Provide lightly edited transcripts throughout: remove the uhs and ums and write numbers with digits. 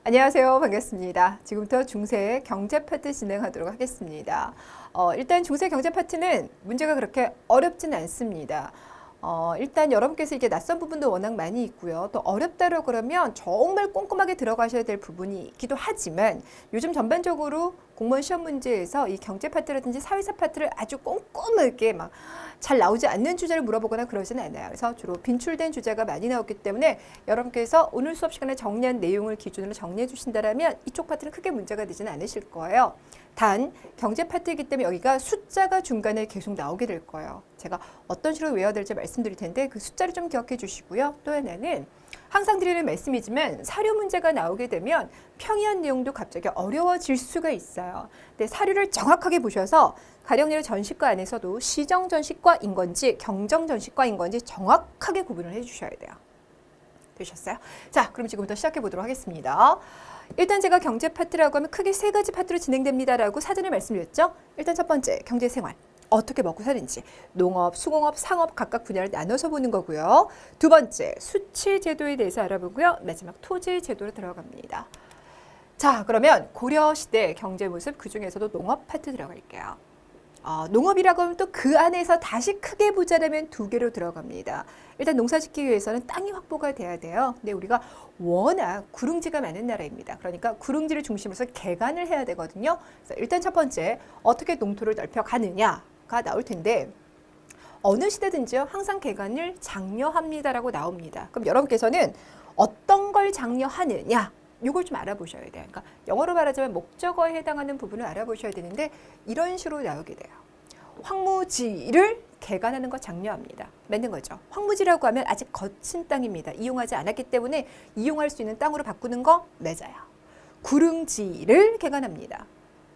안녕하세요. 반갑습니다. 지금부터 중세 경제 파트 진행하도록 하겠습니다. 일단 중세 경제 파트는 문제가 그렇게 어렵진 않습니다. 일단 여러분께서 이게 낯선 부분도 워낙 많이 있고요. 또 어렵다고 그러면 정말 꼼꼼하게 들어가셔야 될 부분이 있기도 하지만 요즘 전반적으로 공무원 시험 문제에서 이 경제 파트라든지 사회사 파트를 아주 꼼꼼하게 막 잘 나오지 않는 주제를 물어보거나 그러지는 않아요. 그래서 주로 빈출된 주제가 많이 나오기 때문에 여러분께서 오늘 수업 시간에 정리한 내용을 기준으로 정리해 주신다면 이쪽 파트는 크게 문제가 되지는 않으실 거예요. 단 경제 파트이기 때문에 여기가 숫자가 중간에 계속 나오게 될 거예요. 제가 어떤 식으로 외워야 될지 말씀드릴 텐데 그 숫자를 좀 기억해 주시고요. 또 하나는 항상 드리는 말씀이지만 사료 문제가 나오게 되면 평이한 내용도 갑자기 어려워질 수가 있어요. 근데 사료를 정확하게 보셔서 가령 예를 전시과 안에서도 시정 전시과인 건지 경정 전시과인 건지 정확하게 구분을 해 주셔야 돼요. 되셨어요? 자, 그럼 지금부터 시작해 보도록 하겠습니다. 일단 제가 경제 파트라고 하면 크게 세 가지 파트로 진행됩니다라고 사전에 말씀드렸죠. 일단 첫 번째 경제생활. 어떻게 먹고 사는지 농업, 수공업, 상업 각각 분야를 나눠서 보는 거고요. 두 번째 수치 제도에 대해서 알아보고요. 마지막 토지 제도로 들어갑니다. 자, 그러면 고려 시대 경제 모습 그중에서도 농업 파트 들어갈게요. 농업이라고 하면 또 그 안에서 다시 크게 보자면 두 개로 들어갑니다. 일단 농사 짓기 위해서는 땅이 확보가 돼야 돼요. 근데 우리가 워낙 구릉지가 많은 나라입니다. 그러니까 구릉지를 중심으로 해서 개간을 해야 되거든요. 그래서 일단 첫 번째 어떻게 농토를 넓혀가느냐가 나올 텐데 어느 시대든지요 항상 개간을 장려합니다라고 나옵니다. 그럼 여러분께서는 어떤 걸 장려하느냐 이걸 좀 알아보셔야 돼요. 그러니까 영어로 말하자면 목적어에 해당하는 부분을 알아보셔야 되는데 이런 식으로 나오게 돼요. 황무지를 개간하는 거 장려합니다. 맞는 거죠. 황무지라고 하면 아직 거친 땅입니다. 이용하지 않았기 때문에 이용할 수 있는 땅으로 바꾸는 거 맞아요. 구릉지를 개간합니다.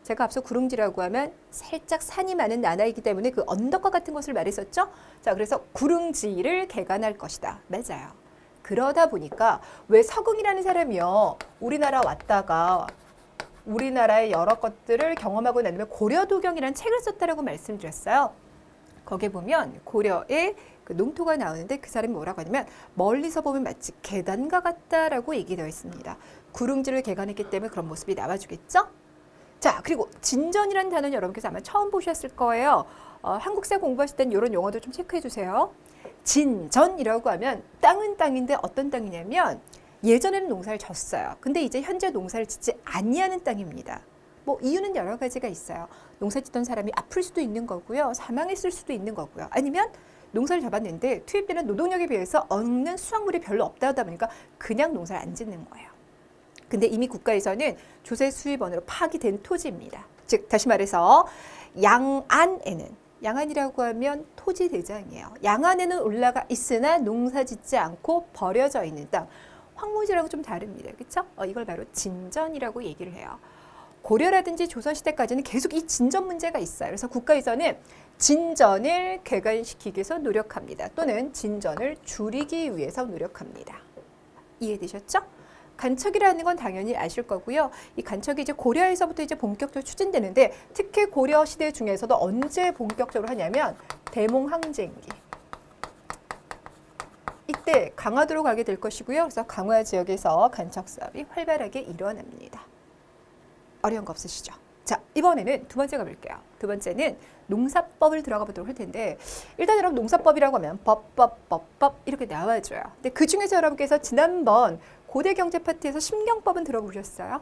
제가 앞서 구릉지라고 하면 살짝 산이 많은 나라이기 때문에 그 언덕과 같은 것을 말했었죠. 자, 그래서 구릉지를 개간할 것이다. 맞아요. 그러다 보니까 왜 서궁이라는 사람이요 우리나라 왔다가 우리나라의 여러 것들을 경험하고 난 다음에 고려도경이라는 책을 썼다라고 말씀드렸어요. 거기에 보면 고려의 그 농토가 나오는데 그 사람이 뭐라고 하냐면 멀리서 보면 마치 계단과 같다라고 얘기되어 있습니다. 구릉지를 개간했기 때문에 그런 모습이 나와주겠죠? 자, 그리고 진전이라는 단어는 여러분께서 아마 처음 보셨을 거예요. 한국사 공부하실 땐 이런 용어도 좀 체크해 주세요. 진전이라고 하면 땅은 땅인데 어떤 땅이냐면 예전에는 농사를 졌어요. 근데 이제 현재 농사를 짓지 아니하는 땅입니다. 뭐 이유는 여러 가지가 있어요. 농사 짓던 사람이 아플 수도 있는 거고요. 사망했을 수도 있는 거고요. 아니면 농사를 잡았는데 투입되는 노동력에 비해서 얻는 수확물이 별로 없다 보니까 그냥 농사를 안 짓는 거예요. 근데 이미 국가에서는 조세 수입원으로 파기된 토지입니다. 즉 다시 말해서 양안이라고 하면 토지 대장이에요. 양안에는 올라가 있으나 농사 짓지 않고 버려져 있는 땅. 황무지라고 좀 다릅니다. 그렇죠? 이걸 바로 진전이라고 얘기를 해요. 고려라든지 조선시대까지는 계속 이 진전 문제가 있어요. 그래서 국가에서는 진전을 개간시키기 위해서 노력합니다. 또는 진전을 줄이기 위해서 노력합니다. 이해되셨죠? 간척이라는 건 당연히 아실 거고요. 이 간척이 이제 고려에서부터 이제 본격적으로 추진되는데 특히 고려 시대 중에서도 언제 본격적으로 하냐면 대몽항쟁기. 이때 강화도로 가게 될 것이고요. 그래서 강화 지역에서 간척 사업이 활발하게 일어납니다. 어려운 거 없으시죠? 자, 이번에는 두 번째 가볼게요. 두 번째는 농사법을 들어가 보도록 할 텐데 일단 여러분 농사법이라고 하면 법 이렇게 나와줘요. 근데 그 중에서 여러분께서 지난번 고대 경제 파트에서 심경법은 들어보셨어요?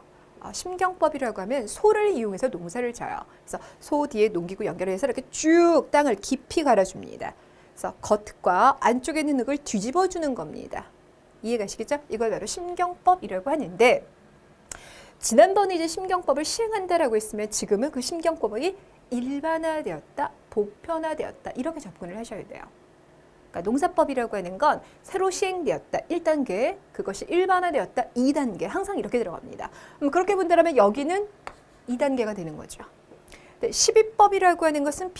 심경법이라고 하면 소를 이용해서 농사를 져요. 그래서 소 뒤에 농기구 연결해서 이렇게 쭉 땅을 깊이 갈아줍니다. 그래서 겉과 안쪽에 있는 흙을 뒤집어주는 겁니다. 이해가시겠죠? 이걸 바로 심경법이라고 하는데 지난번에 이제 심경법을 시행한다라고 했으면 지금은 그 심경법이 일반화되었다, 보편화되었다 이렇게 접근을 하셔야 돼요. 그러니까 농사법이라고 하는 건 새로 시행되었다 1단계, 그것이 일반화되었다 2단계 항상 이렇게 들어갑니다. 그렇게 본다면 여기는 2단계가 되는 거죠. 12법이라고 하는 것은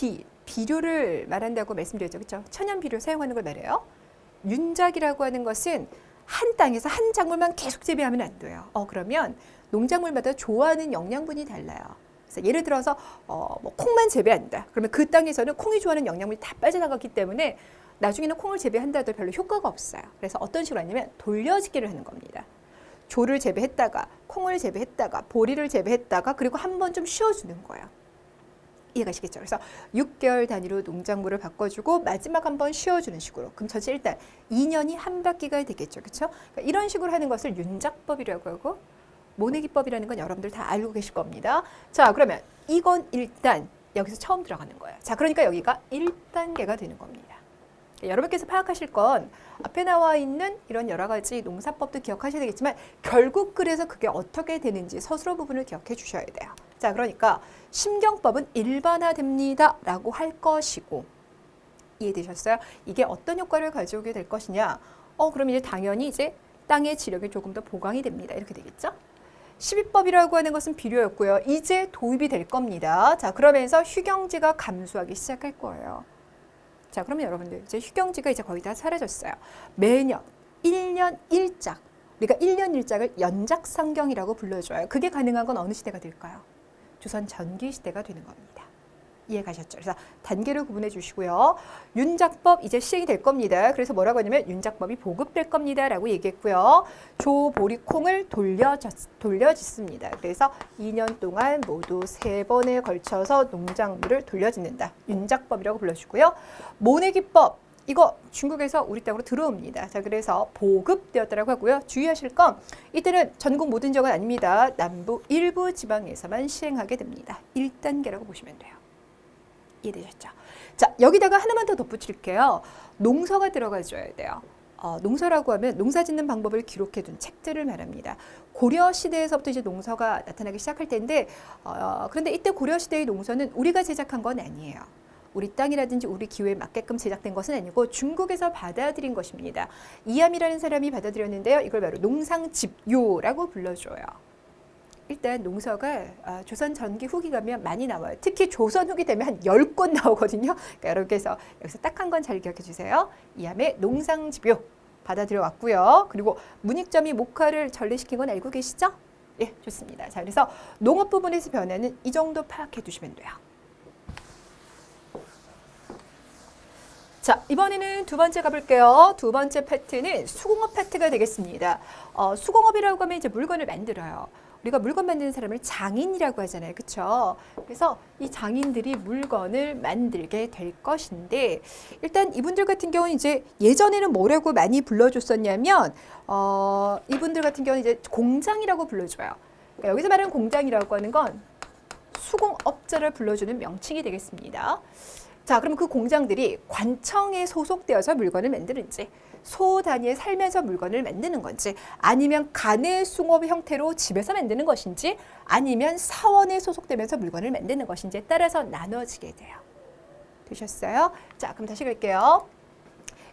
비료를 말한다고 말씀드렸죠. 그렇죠? 천연 비료 사용하는 걸 말해요. 윤작이라고 하는 것은 한 땅에서 한 작물만 계속 재배하면 안 돼요. 그러면 농작물마다 좋아하는 영양분이 달라요. 그래서 예를 들어서 뭐 콩만 재배한다. 그러면 그 땅에서는 콩이 좋아하는 영양분이 다 빠져나갔기 때문에 나중에는 콩을 재배한다 해도 별로 효과가 없어요. 그래서 어떤 식으로 하냐면 돌려짓기를 하는 겁니다. 조를 재배했다가 콩을 재배했다가 보리를 재배했다가 그리고 한 번 좀 쉬어주는 거예요. 이해가시겠죠? 그래서 6개월 단위로 농작물을 바꿔주고 마지막 한 번 쉬어주는 식으로. 그럼 전체 일단 2년이 한 바퀴가 되겠죠. 그렇죠? 그러니까 이런 식으로 하는 것을 윤작법이라고 하고 모내기법이라는 건 여러분들 다 알고 계실 겁니다. 자, 그러면 이건 일단 여기서 처음 들어가는 거예요. 자, 그러니까 여기가 1단계가 되는 겁니다. 여러분께서 파악하실 건 앞에 나와 있는 이런 여러 가지 농사법도 기억하셔야 되겠지만 결국 그래서 그게 어떻게 되는지 서술어 부분을 기억해 주셔야 돼요. 자, 그러니까 심경법은 일반화됩니다 라고 할 것이고, 이해되셨어요? 이게 어떤 효과를 가져오게 될 것이냐? 그럼 이제 당연히 이제 땅의 지력이 조금 더 보강이 됩니다. 이렇게 되겠죠? 시비법이라고 하는 것은 비료였고요. 이제 도입이 될 겁니다. 자, 그러면서 휴경지가 감소하기 시작할 거예요. 자, 그러면 여러분들 이제 휴경지가 이제 거의 다 사라졌어요. 매년 1년 1작, 우리가 1년 1작을 연작상경이라고 불러줘요. 그게 가능한 건 어느 시대가 될까요? 조선 전기 시대가 되는 겁니다. 이해 가셨죠? 그래서 단계를 구분해 주시고요. 윤작법 이제 시행이 될 겁니다. 그래서 뭐라고 하냐면 윤작법이 보급될 겁니다 라고 얘기했고요. 조보리콩을 돌려짓습니다. 그래서 2년 동안 모두 3번에 걸쳐서 농작물을 돌려짓는다. 윤작법이라고 불러주고요. 모내기법 이거 중국에서 우리 땅으로 들어옵니다. 자, 그래서 보급되었다라고 하고요. 주의하실 건 이때는 전국 모든 지역은 아닙니다. 남부 일부 지방에서만 시행하게 됩니다. 1단계라고 보시면 돼요. 이해되셨죠? 자, 여기다가 하나만 더 덧붙일게요. 농서가 들어가줘야 돼요. 농서라고 하면 농사 짓는 방법을 기록해둔 책들을 말합니다. 고려 시대에서부터 이제 농서가 나타나기 시작할 텐데, 그런데 이때 고려 시대의 농서는 우리가 제작한 건 아니에요. 우리 땅이라든지 우리 기후에 맞게끔 제작된 것은 아니고 중국에서 받아들인 것입니다. 이암이라는 사람이 받아들였는데요. 이걸 바로 농상집요라고 불러줘요. 일단 농서가 조선 전기 후기 가면 많이 나와요. 특히 조선 후기 되면 한 10권 나오거든요. 그러니까 여러분께서 여기서 딱 한 건 잘 기억해 주세요. 이암의 농상집요 받아들여 왔고요. 그리고 문익점이 목화를 전래시킨 건 알고 계시죠? 예, 좋습니다. 자, 그래서 농업 부분에서 변화는 이 정도 파악해 두시면 돼요. 자, 이번에는 두 번째 가볼게요. 두 번째 파트는 수공업 파트가 되겠습니다. 수공업이라고 하면 이제 물건을 만들어요. 우리가 물건 만드는 사람을 장인이라고 하잖아요. 그렇죠? 그래서 이 장인들이 물건을 만들게 될 것인데, 일단 이분들 같은 경우는 이제 예전에는 뭐라고 많이 불러줬었냐면 이분들 같은 경우는 이제 공장이라고 불러줘요. 그러니까 여기서 말하는 공장이라고 하는 건 수공업자를 불러주는 명칭이 되겠습니다. 자, 그럼 그 공장들이 관청에 소속되어서 물건을 만드는지, 소 단위에 살면서 물건을 만드는 건지, 아니면 가내수공업 형태로 집에서 만드는 것인지, 아니면 사원에 소속되면서 물건을 만드는 것인지에 따라서 나눠지게 돼요. 되셨어요? 자, 그럼 다시 갈게요.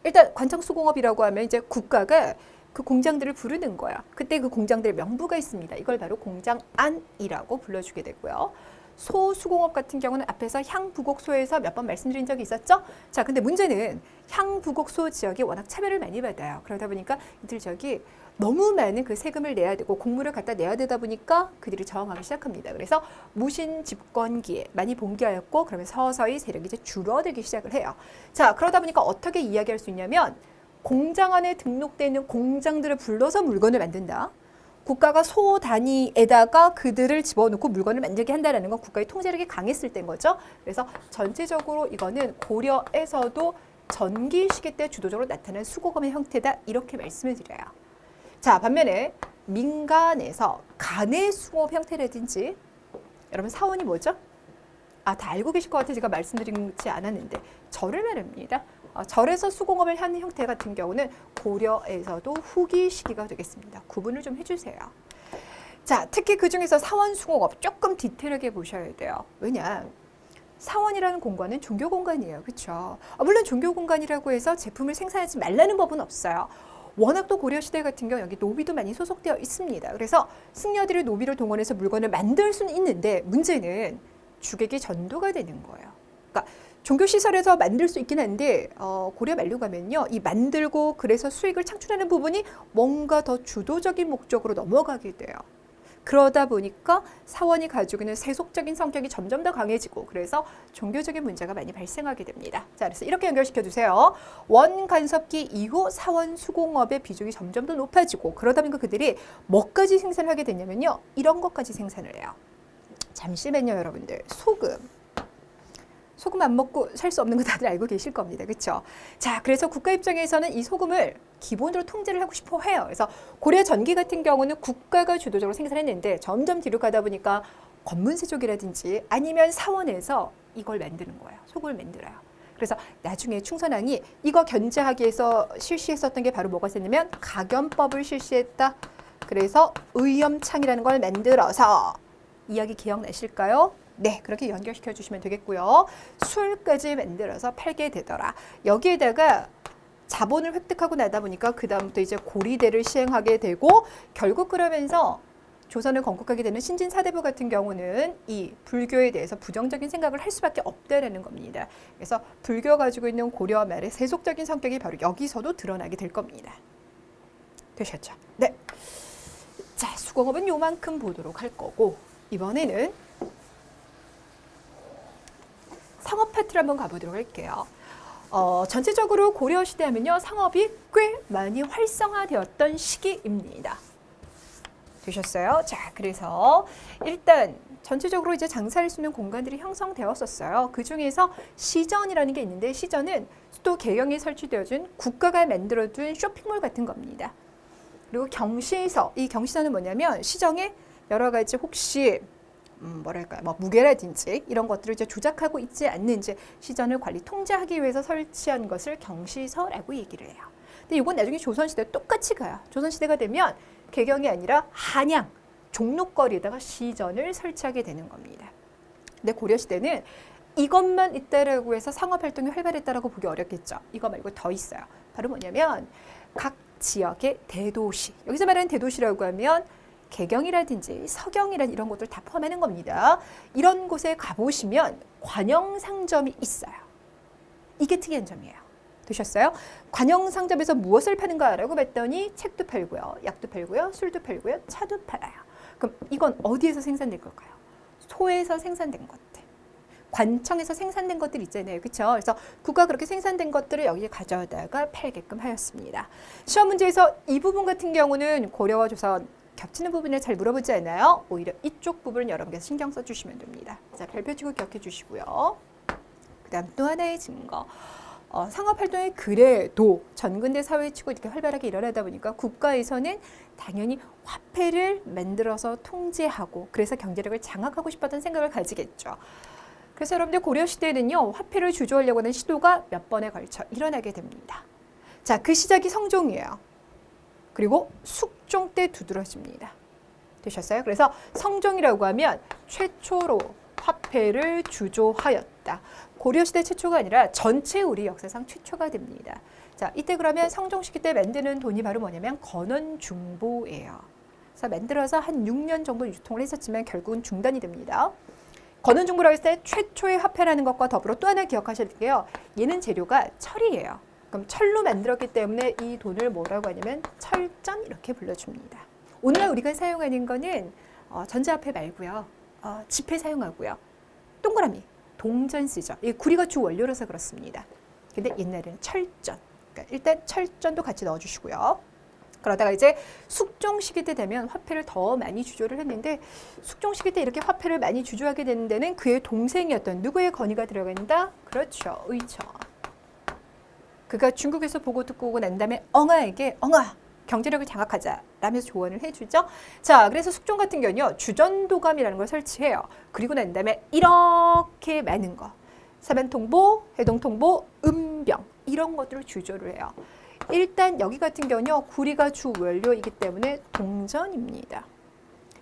일단 관청수공업이라고 하면 이제 국가가 그 공장들을 부르는 거야. 그때 그 공장들의 명부가 있습니다. 이걸 바로 공장안이라고 불러주게 되고요. 소수공업 같은 경우는 앞에서 향부곡소에서 몇 번 말씀드린 적이 있었죠? 자, 근데 문제는 향부곡소 지역이 워낙 차별을 많이 받아요. 그러다 보니까 이들 지역이 너무 많은 그 세금을 내야 되고 공물을 갖다 내야 되다 보니까 그들이 저항하기 시작합니다. 그래서 무신 집권기에 많이 봉기하였고, 그러면 서서히 세력이 이제 줄어들기 시작을 해요. 자, 그러다 보니까 어떻게 이야기할 수 있냐면 공장 안에 등록되어 있는 공장들을 불러서 물건을 만든다. 국가가 소 단위에다가 그들을 집어넣고 물건을 만들게 한다는 건 국가의 통제력이 강했을 때인 거죠. 그래서 전체적으로 이거는 고려에서도 전기 시기 때 주도적으로 나타난 수공업의 형태다, 이렇게 말씀을 드려요. 자, 반면에 민간에서 가내수공업 형태라든지, 여러분 사원이 뭐죠? 다 알고 계실 것 같아요. 제가 말씀드리지 않았는데 절을 말합니다. 절에서 수공업을 하는 형태 같은 경우는 고려에서도 후기 시기가 되겠습니다. 구분을 좀 해주세요. 자, 특히 그중에서 사원수공업 조금 디테일하게 보셔야 돼요. 왜냐? 사원이라는 공간은 종교 공간이에요. 그렇죠? 물론 종교 공간이라고 해서 제품을 생산하지 말라는 법은 없어요. 워낙 또 고려시대 같은 경우 여기 노비도 많이 소속되어 있습니다. 그래서 승려들이 노비를 동원해서 물건을 만들 수는 있는데 문제는 주객이 전도가 되는 거예요. 그러니까 종교시설에서 만들 수 있긴 한데 고려 말로 가면요, 이 만들고 그래서 수익을 창출하는 부분이 뭔가 더 주도적인 목적으로 넘어가게 돼요. 그러다 보니까 사원이 가지고 있는 세속적인 성격이 점점 더 강해지고 그래서 종교적인 문제가 많이 발생하게 됩니다. 자, 그래서 이렇게 연결시켜 주세요. 원간섭기 이후 사원 수공업의 비중이 점점 더 높아지고 그러다 보니까 그들이 뭐까지 생산을 하게 되냐면요. 이런 것까지 생산을 해요. 잠시만요, 여러분들. 소금 안 먹고 살 수 없는 거 다들 알고 계실 겁니다. 그렇죠? 자, 그래서 국가 입장에서는 이 소금을 기본으로 통제를 하고 싶어 해요. 그래서 고려 전기 같은 경우는 국가가 주도적으로 생산했는데 점점 뒤로 가다 보니까 권문세족이라든지 아니면 사원에서 이걸 만드는 거예요. 소금을 만들어요. 그래서 나중에 충선왕이 이거 견제하기 위해서 실시했었던 게 바로 뭐가 있었냐면 가견법을 실시했다. 그래서 의염창이라는 걸 만들어서 이야기 기억나실까요? 네, 그렇게 연결시켜 주시면 되겠고요. 술까지 만들어서 팔게 되더라. 여기에다가 자본을 획득하고 나다 보니까 그 다음부터 이제 고리대를 시행하게 되고 결국 그러면서 조선을 건국하게 되는 신진 사대부 같은 경우는 이 불교에 대해서 부정적인 생각을 할 수밖에 없다라는 겁니다. 그래서 불교가 가지고 있는 고려 말의 세속적인 성격이 바로 여기서도 드러나게 될 겁니다. 되셨죠? 네. 자, 수공업은 요만큼 보도록 할 거고 이번에는 상업 파트를 한번 가보도록 할게요. 전체적으로 고려시대 하면요. 상업이 꽤 많이 활성화되었던 시기입니다. 되셨어요? 자, 그래서 일단 전체적으로 이제 장사할 수 있는 공간들이 형성되었었어요. 그 중에서 시전이라는 게 있는데 시전은 수도 개경에 설치되어준 국가가 만들어둔 쇼핑몰 같은 겁니다. 그리고 경시서, 이 경시서는 뭐냐면 시정에 여러 가지 혹시 뭐랄까요, 뭐 무게라든지 이런 것들을 이제 조작하고 있지 않는지 시전을 관리 통제하기 위해서 설치한 것을 경시서라고 얘기를 해요. 근데 이건 나중에 조선시대 똑같이 가요. 조선시대가 되면 개경이 아니라 한양, 종로거리에다가 시전을 설치하게 되는 겁니다. 근데 고려시대는 이것만 있다라고 해서 상업활동이 활발했다라고 보기 어렵겠죠. 이거 말고 더 있어요. 바로 뭐냐면 각 지역의 대도시, 여기서 말하는 대도시라고 하면 개경이라든지 서경이란 이런 곳들 다 포함하는 겁니다. 이런 곳에 가보시면 관영상점이 있어요. 이게 특이한 점이에요. 되셨어요? 관영상점에서 무엇을 파는가라고 봤더니 책도 팔고요. 약도 팔고요. 술도 팔고요. 차도 팔아요. 그럼 이건 어디에서 생산된 걸까요? 소에서 생산된 것들. 관청에서 생산된 것들 있잖아요. 그렇죠? 그래서 국가 그렇게 생산된 것들을 여기에 가져다가 팔게끔 하였습니다. 시험 문제에서 이 부분 같은 경우는 고려와 조선 겹치는 부분을 잘 물어보지 않아요. 오히려 이쪽 부분을 여러분께서 신경 써주시면 됩니다. 자, 별표 치고 기억해 주시고요. 그 다음 또 하나의 증거. 상업활동이 그래도 전근대 사회치고 이렇게 활발하게 일어나다 보니까 국가에서는 당연히 화폐를 만들어서 통제하고 그래서 경제력을 장악하고 싶었던 생각을 가지겠죠. 그래서 여러분들 고려시대에는요. 화폐를 주조하려고 하는 시도가 몇 번에 걸쳐 일어나게 됩니다. 자, 그 시작이 성종이에요. 그리고 숙종 때 두드러집니다. 되셨어요? 그래서 성종이라고 하면 최초로 화폐를 주조하였다. 고려시대 최초가 아니라 전체 우리 역사상 최초가 됩니다. 자, 이때 그러면 성종 시기 때 만드는 돈이 바로 뭐냐면 건원중보예요. 그래서 만들어서 한 6년 정도 유통을 했었지만 결국은 중단이 됩니다. 건원중보라고 했을 때 최초의 화폐라는 것과 더불어 또 하나 기억하셔야 될게요. 얘는 재료가 철이에요. 그럼 철로 만들었기 때문에 이 돈을 뭐라고 하냐면 철전 이렇게 불러줍니다. 오늘날 우리가 사용하는 거는 전자화폐 말고요. 지폐 사용하고요. 동그라미, 동전 쓰죠. 이 구리가 주 원료라서 그렇습니다. 근데 옛날에는 철전. 그러니까 일단 철전도 같이 넣어주시고요. 그러다가 이제 숙종 시기 때 되면 화폐를 더 많이 주조를 했는데 숙종 시기 때 이렇게 화폐를 많이 주조하게 되는 데는 그의 동생이었던 누구의 건의가 들어간다? 그렇죠. 의천. 그가 중국에서 보고 듣고 오고 난 다음에 엉아에게 엉아 경제력을 장악하자 라면서 조언을 해주죠. 자, 그래서 숙종 같은 경우는요. 주전도감이라는 걸 설치해요. 그리고 난 다음에 이렇게 많은 거 사변통보, 해동통보, 음병 이런 것들을 주조를 해요. 일단 여기 같은 경우는요. 구리가 주 원료이기 때문에 동전입니다.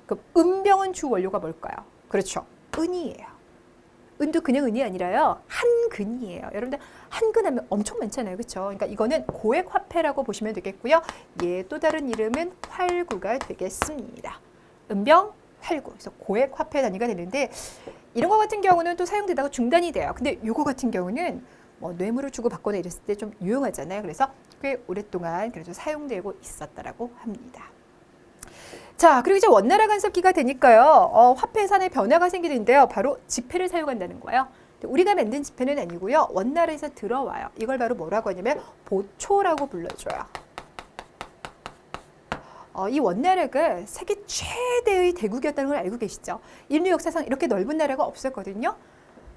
그럼 음병은 주 원료가 뭘까요? 그렇죠. 은이에요. 은도 그냥 은이 아니라요. 한근이에요. 여러분들 한근 하면 엄청 많잖아요. 그렇죠? 그러니까 이거는 고액 화폐라고 보시면 되겠고요. 얘 또 다른 이름은 활구가 되겠습니다. 은병, 활구. 그래서 고액 화폐 단위가 되는데 이런 거 같은 경우는 또 사용되다가 중단이 돼요. 근데 요거 같은 경우는 뭐 뇌물을 주고 받거나 이랬을 때 좀 유용하잖아요. 그래서 꽤 오랫동안 그래도 사용되고 있었다라고 합니다. 자, 그리고 이제 원나라 간섭기가 되니까요. 화폐 산에 변화가 생기는데요. 바로 지폐를 사용한다는 거예요. 우리가 만든 지폐는 아니고요. 원나라에서 들어와요. 이걸 바로 뭐라고 하냐면 보초라고 불러줘요. 이 원나라가 세계 최대의 대국이었다는 걸 알고 계시죠? 인류 역사상 이렇게 넓은 나라가 없었거든요.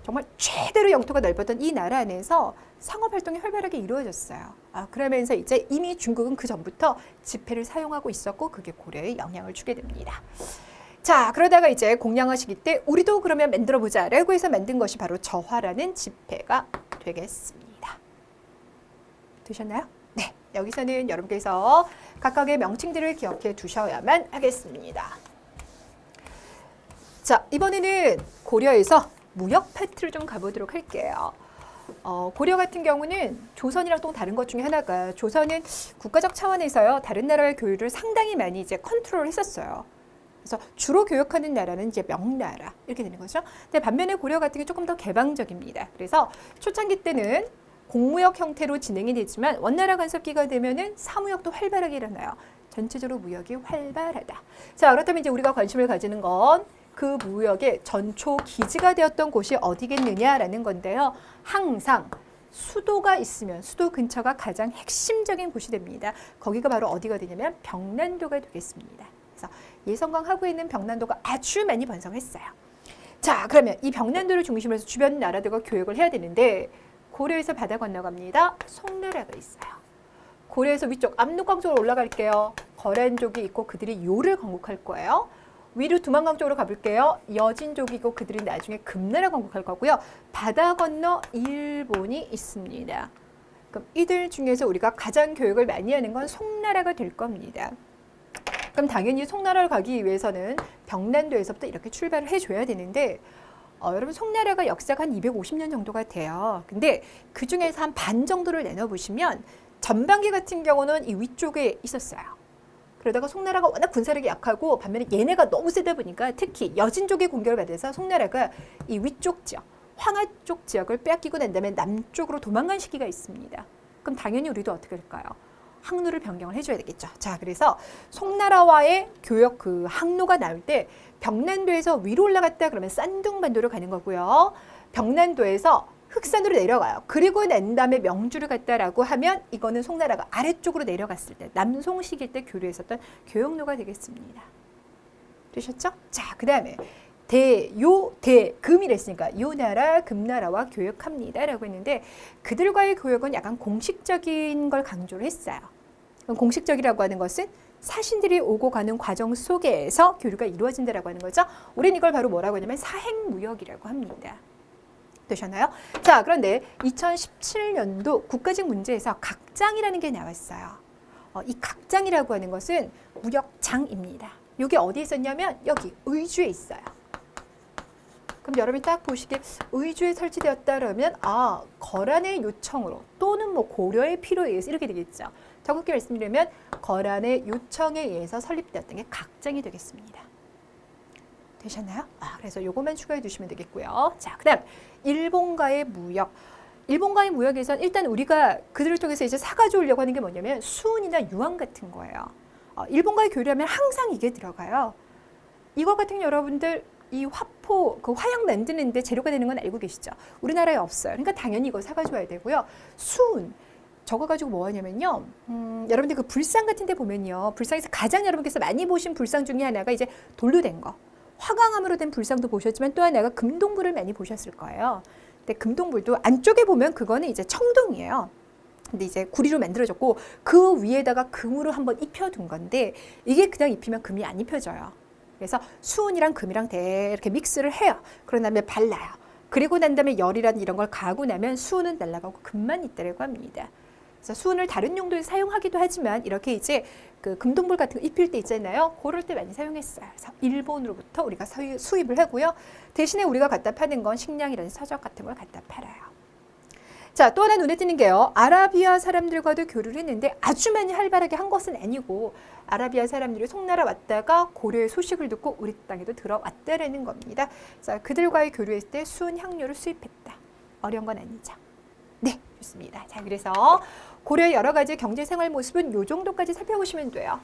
정말 최대로 영토가 넓었던 이 나라 안에서 상업활동이 활발하게 이루어졌어요. 그러면서 이제 이미 중국은 그 전부터 지폐를 사용하고 있었고 그게 고려에 영향을 주게 됩니다. 자, 그러다가 이제 공양화 시기 때 우리도 그러면 만들어보자 라고 해서 만든 것이 바로 저화라는 지폐가 되겠습니다. 되셨나요? 네, 여기서는 여러분께서 각각의 명칭들을 기억해 두셔야만 하겠습니다. 자, 이번에는 고려에서 무역 파트를 좀 가보도록 할게요. 고려 같은 경우는 조선이랑 또 다른 것 중에 하나가 조선은 국가적 차원에서요 다른 나라의 교류를 상당히 많이 이제 컨트롤 했었어요. 그래서 주로 교역하는 나라는 이제 명나라 이렇게 되는 거죠. 근데 반면에 고려 같은 게 조금 더 개방적입니다. 그래서 초창기 때는 공무역 형태로 진행이 되지만 원나라 간섭기가 되면은 사무역도 활발하게 일어나요. 전체적으로 무역이 활발하다. 자, 그렇다면 이제 우리가 관심을 가지는 건 그 무역의 전초 기지가 되었던 곳이 어디겠느냐라는 건데요. 항상 수도가 있으면 수도 근처가 가장 핵심적인 곳이 됩니다. 거기가 바로 어디가 되냐면 병난도가 되겠습니다. 그래서 예성강 하구에 있는 병난도가 아주 많이 번성했어요. 자, 그러면 이 병난도를 중심으로 해서 주변 나라들과 교역을 해야 되는데 고려에서 바다 건너갑니다. 송나라가 있어요. 고려에서 위쪽 압록강 쪽으로 올라갈게요. 거란족이 있고 그들이 요를 건국할 거예요. 위로 두만강 쪽으로 가볼게요. 여진족이 있고 그들이 나중에 금나라 건국할 거고요. 바다 건너 일본이 있습니다. 그럼 이들 중에서 우리가 가장 교역을 많이 하는 건 송나라가 될 겁니다. 그럼 당연히 송나라를 가기 위해서는 병난도에서부터 이렇게 출발을 해줘야 되는데 여러분 송나라가 역사가 한 250년 정도가 돼요. 근데 그 중에서 한 반 정도를 내놔보시면 전반기 같은 경우는 이 위쪽에 있었어요. 그러다가 송나라가 워낙 군사력이 약하고 반면에 얘네가 너무 세다 보니까 특히 여진족의 공격을 받아서 송나라가 이 위쪽 지역, 황하 쪽 지역을 빼앗기고 난 다음에 남쪽으로 도망간 시기가 있습니다. 그럼 당연히 우리도 어떻게 할까요? 항로를 변경을 해줘야 되겠죠. 자, 그래서 송나라와의 교역 그 항로가 나올 때 병난도에서 위로 올라갔다 그러면 싼둥반도로 가는 거고요. 병난도에서 흑산으로 내려가요. 그리고 난 다음에 명주를 갔다라고 하면 이거는 송나라가 아래쪽으로 내려갔을 때 남송시기 때 교류했었던 교역로가 되겠습니다. 되셨죠? 자, 그 다음에 대금이랬으니까 요 나라 금나라와 교역합니다 라고 했는데 그들과의 교역은 약간 공식적인 걸 강조를 했어요. 그럼 공식적이라고 하는 것은 사신들이 오고 가는 과정 속에서 교류가 이루어진다라고 하는 거죠. 우리는 이걸 바로 뭐라고 하냐면 사행무역이라고 합니다. 되셨나요? 자, 그런데 2017년도 국가직 문제에서 각장이라는 게 나왔어요. 이 각장이라고 하는 것은 무역장입니다. 이게 어디에 있었냐면 여기 의주에 있어요. 그럼 여러분이 딱 보시기에 의주에 설치되었다 그러면 거란의 요청으로 또는 뭐 고려의 필요에 의해서 이렇게 되겠죠. 정확히 말씀드리면 거란의 요청에 의해서 설립되었던 게 각장이 되겠습니다. 되셨나요? 그래서 요것만 추가해 주시면 되겠고요. 자, 그다음 일본과의 무역. 일본과의 무역에선 일단 우리가 그들을 통해서 이제 사가져오려고 하는 게 뭐냐면 수은이나 유황 같은 거예요. 일본과의 교류하면 항상 이게 들어가요. 이거 같은 여러분들 이 화포, 그 화약 만드는데 재료가 되는 건 알고 계시죠? 우리나라에 없어요. 그러니까 당연히 이거 사가져와야 되고요. 수은. 저거 가지고 뭐 하냐면요. 여러분들 그 불상 같은 데 보면요. 불상에서 가장 여러분께서 많이 보신 불상 중에 하나가 이제 돌로 된 거. 화강암으로 된 불상도 보셨지만 또 하나가 금동불을 많이 보셨을 거예요. 근데 금동불도 안쪽에 보면 그거는 이제 청동이에요. 근데 이제 구리로 만들어졌고 그 위에다가 금으로 한번 입혀둔 건데 이게 그냥 입히면 금이 안 입혀져요. 그래서 수은이랑 금이랑 이렇게 믹스를 해요. 그런 다음에 발라요. 그리고 난 다음에 열이란 이런 걸 가하고 나면 수은은 날아가고 금만 있다고 합니다. 그래서 수은을 다른 용도에 사용하기도 하지만 이렇게 이제 그 금동불 같은 거 입힐 때 있잖아요. 그럴 때 많이 사용했어요. 그래서 일본으로부터 우리가 수입을 하고요. 대신에 우리가 갖다 파는 건 식량이라든지 서적 같은 걸 갖다 팔아요. 자, 또 하나 눈에 띄는 게요. 아라비아 사람들과도 교류를 했는데 아주 많이 활발하게 한 것은 아니고 아라비아 사람들이 송나라 왔다가 고려의 소식을 듣고 우리 땅에도 들어왔다라는 겁니다. 자, 그들과의 교류했을 때 수은 향료를 수입했다. 어려운 건 아니죠. 네, 좋습니다. 자, 그래서 고려의 여러 가지 경제생활 모습은 이 정도까지 살펴보시면 돼요.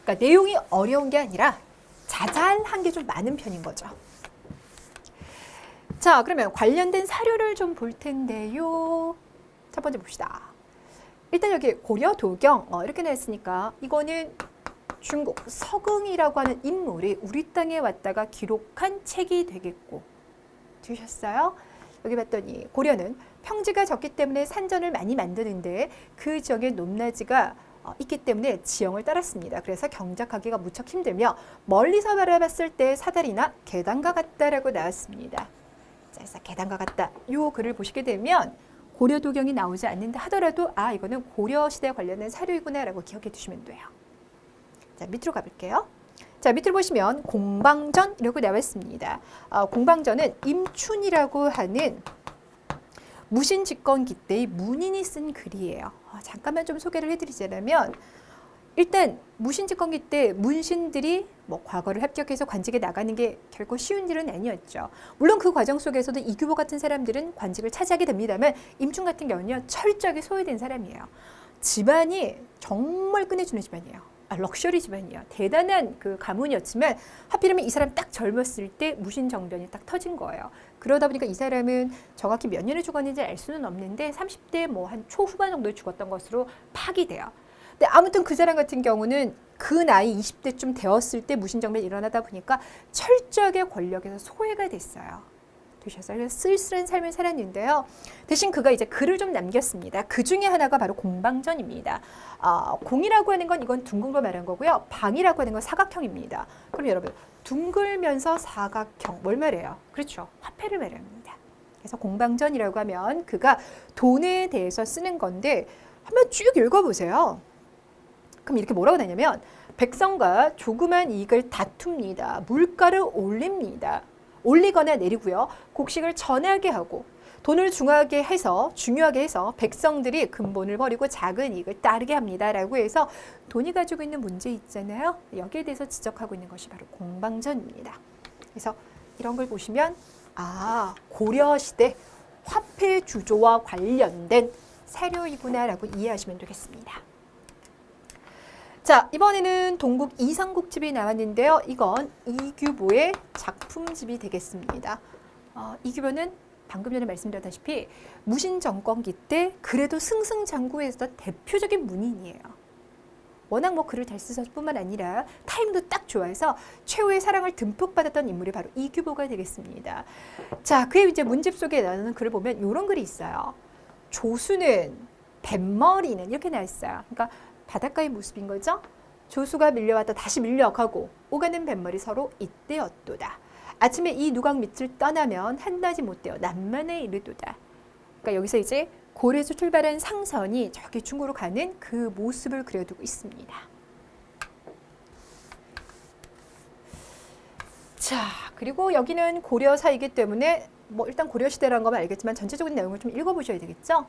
그러니까 내용이 어려운 게 아니라 자잘한 게 좀 많은 편인 거죠. 자, 그러면 관련된 사료를 좀 볼 텐데요. 첫 번째 봅시다. 일단 여기 고려 도경 이렇게 나왔으니까 이거는 중국 서궁이라고 하는 인물이 우리 땅에 왔다가 기록한 책이 되겠고, 들으셨어요? 여기 봤더니 고려는 평지가 적기 때문에 산전을 많이 만드는데 그 지역에 높낮이가 있기 때문에 지형을 따랐습니다. 그래서 경작하기가 무척 힘들며 멀리서 바라봤을 때 사다리나 계단과 같다라고 나왔습니다. 자, 그래서 계단과 같다. 이 글을 보시게 되면 고려 도경이 나오지 않는다 하더라도 아, 이거는 고려 시대에 관련된 사료이구나라고 기억해 두시면 돼요. 자, 밑으로 가볼게요. 자, 밑을 보시면 공방전이라고 나와 있습니다. 공방전은 임춘이라고 하는 무신집권기 때의 문인이 쓴 글이에요. 잠깐만 좀 소개를 해드리자면, 일단 무신집권기 때 문신들이 뭐 과거를 합격해서 관직에 나가는 게 결코 쉬운 일은 아니었죠. 물론 그 과정 속에서도 이규보 같은 사람들은 관직을 차지하게 됩니다만 임충 같은 경우는요, 철저하게 소외된 사람이에요. 집안이 정말 끝내주는 집안이에요. 럭셔리 집안이에요. 대단한 그 가문이었지만 하필이면 이 사람 딱 젊었을 때 무신정변이 딱 터진 거예요. 그러다 보니까 이 사람은 정확히 몇 년에 죽었는지 알 수는 없는데 30대 뭐 한 초후반 정도에 죽었던 것으로 파기돼요. 근데 아무튼 그 사람 같은 경우는 그 나이 20대쯤 되었을 때 무신정변이 일어나다 보니까 철저하게 권력에서 소외가 됐어요. 되셨어요. 그래서 쓸쓸한 삶을 살았는데요. 대신 그가 이제 글을 좀 남겼습니다. 그 중에 하나가 바로 공방전입니다. 공이라고 하는 건 이건 둥근 걸 말한 거고요. 방이라고 하는 건 사각형입니다. 그럼 여러분, 둥글면서 사각형 뭘 말해요? 그렇죠. 화폐를 말합니다. 그래서 공방전이라고 하면 그가 돈에 대해서 쓰는 건데 한번 쭉 읽어보세요. 그럼 이렇게 뭐라고 되냐면 백성과 조그만 이익을 다툽니다. 물가를 올립니다. 올리거나 내리고요. 곡식을 전하게 하고 돈을 중요하게 해서 백성들이 근본을 버리고 작은 이익을 따르게 합니다. 라고 해서 돈이 가지고 있는 문제 있잖아요. 여기에 대해서 지적하고 있는 것이 바로 공방전입니다. 그래서 이런 걸 보시면 고려시대 화폐 주조와 관련된 사료이구나라고 이해하시면 되겠습니다. 자, 이번에는 동국 이상국집이 나왔는데요. 이건 이규보의 작품집이 되겠습니다. 이규보는 방금 전에 말씀드렸다시피 무신정권기 때 그래도 승승장구했던 대표적인 문인이에요. 워낙 뭐 글을 잘 쓰셨을 뿐만 아니라 타임도 딱 좋아해서 최후의 사랑을 듬뿍 받았던 인물이 바로 이규보가 되겠습니다. 자, 그의 이제 문집 속에 나오는 글을 보면 이런 글이 있어요. 조수는 뱃머리는 이렇게 나와 있어요. 그러니까 바닷가의 모습인 거죠. 조수가 밀려왔다 다시 밀려가고 오가는 뱃머리 서로 이때였도다. 아침에 이 누각 밑을 떠나면 한낮이 못되어 남만에 이르도다. 그러니까 여기서 이제 고래에서 출발한 상선이 저기 중국으로 가는 그 모습을 그려두고 있습니다. 자, 그리고 여기는 고려사이기 때문에 뭐 일단 고려시대라는 거 알겠지만 전체적인 내용을 좀 읽어보셔야 되겠죠.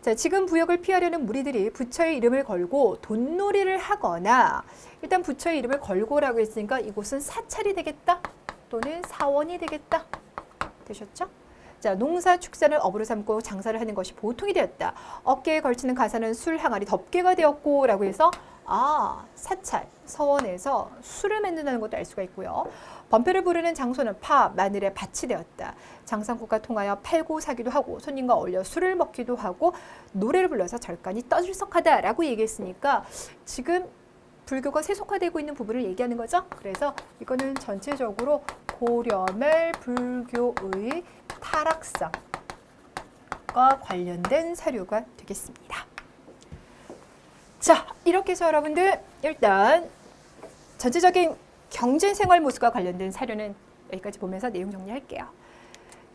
자, 지금 부역을 피하려는 무리들이 부처의 이름을 걸고 돈놀이를 하거나, 일단 부처의 이름을 걸고라고 했으니까 이곳은 사찰이 되겠다 또는 사원이 되겠다. 되셨죠? 자, 농사 축산을 업으로 삼고 장사를 하는 것이 보통이 되었다. 어깨에 걸치는 가사는 술 항아리 덮개가 되었고 라고 해서 사찰, 서원에서 술을 만든다는 것도 알 수가 있고요. 번패를 부르는 장소는 파, 마늘의 밭이 되었다. 장상국과 통하여 팔고 사기도 하고 손님과 어울려 술을 먹기도 하고 노래를 불러서 절간이 떠들썩하다라고 얘기했으니까 지금 불교가 세속화되고 있는 부분을 얘기하는 거죠. 그래서 이거는 전체적으로 고려말 불교의 타락상과 관련된 사료가 되겠습니다. 자, 이렇게 해서 여러분들 일단 전체적인 경제생활 모습과 관련된 사료는 여기까지 보면서 내용 정리할게요.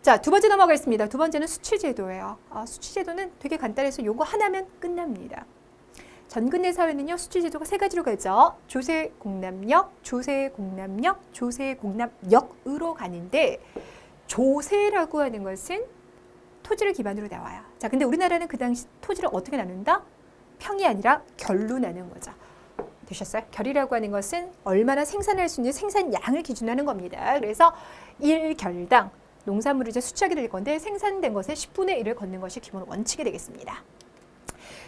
자, 두 번째 넘어가겠습니다. 두 번째는 수취제도예요. 수취제도는 되게 간단해서 요거 하나면 끝납니다. 전근대 사회는요, 수취제도가 세 가지로 가죠. 조세공납역, 조세공납역, 조세공납역으로 가는데 조세라고 하는 것은 토지를 기반으로 나와요. 자, 근데 우리나라는 그 당시 토지를 어떻게 나눈다? 평이 아니라 결로 나눈 거죠. 되셨어요? 결이라고 하는 것은 얼마나 생산할 수 있는 생산량을 기준으로 하는 겁니다. 그래서 1결당 농산물을 이제 수취하게 될 건데 생산된 것의 10분의 1을 걷는 것이 기본 원칙이 되겠습니다.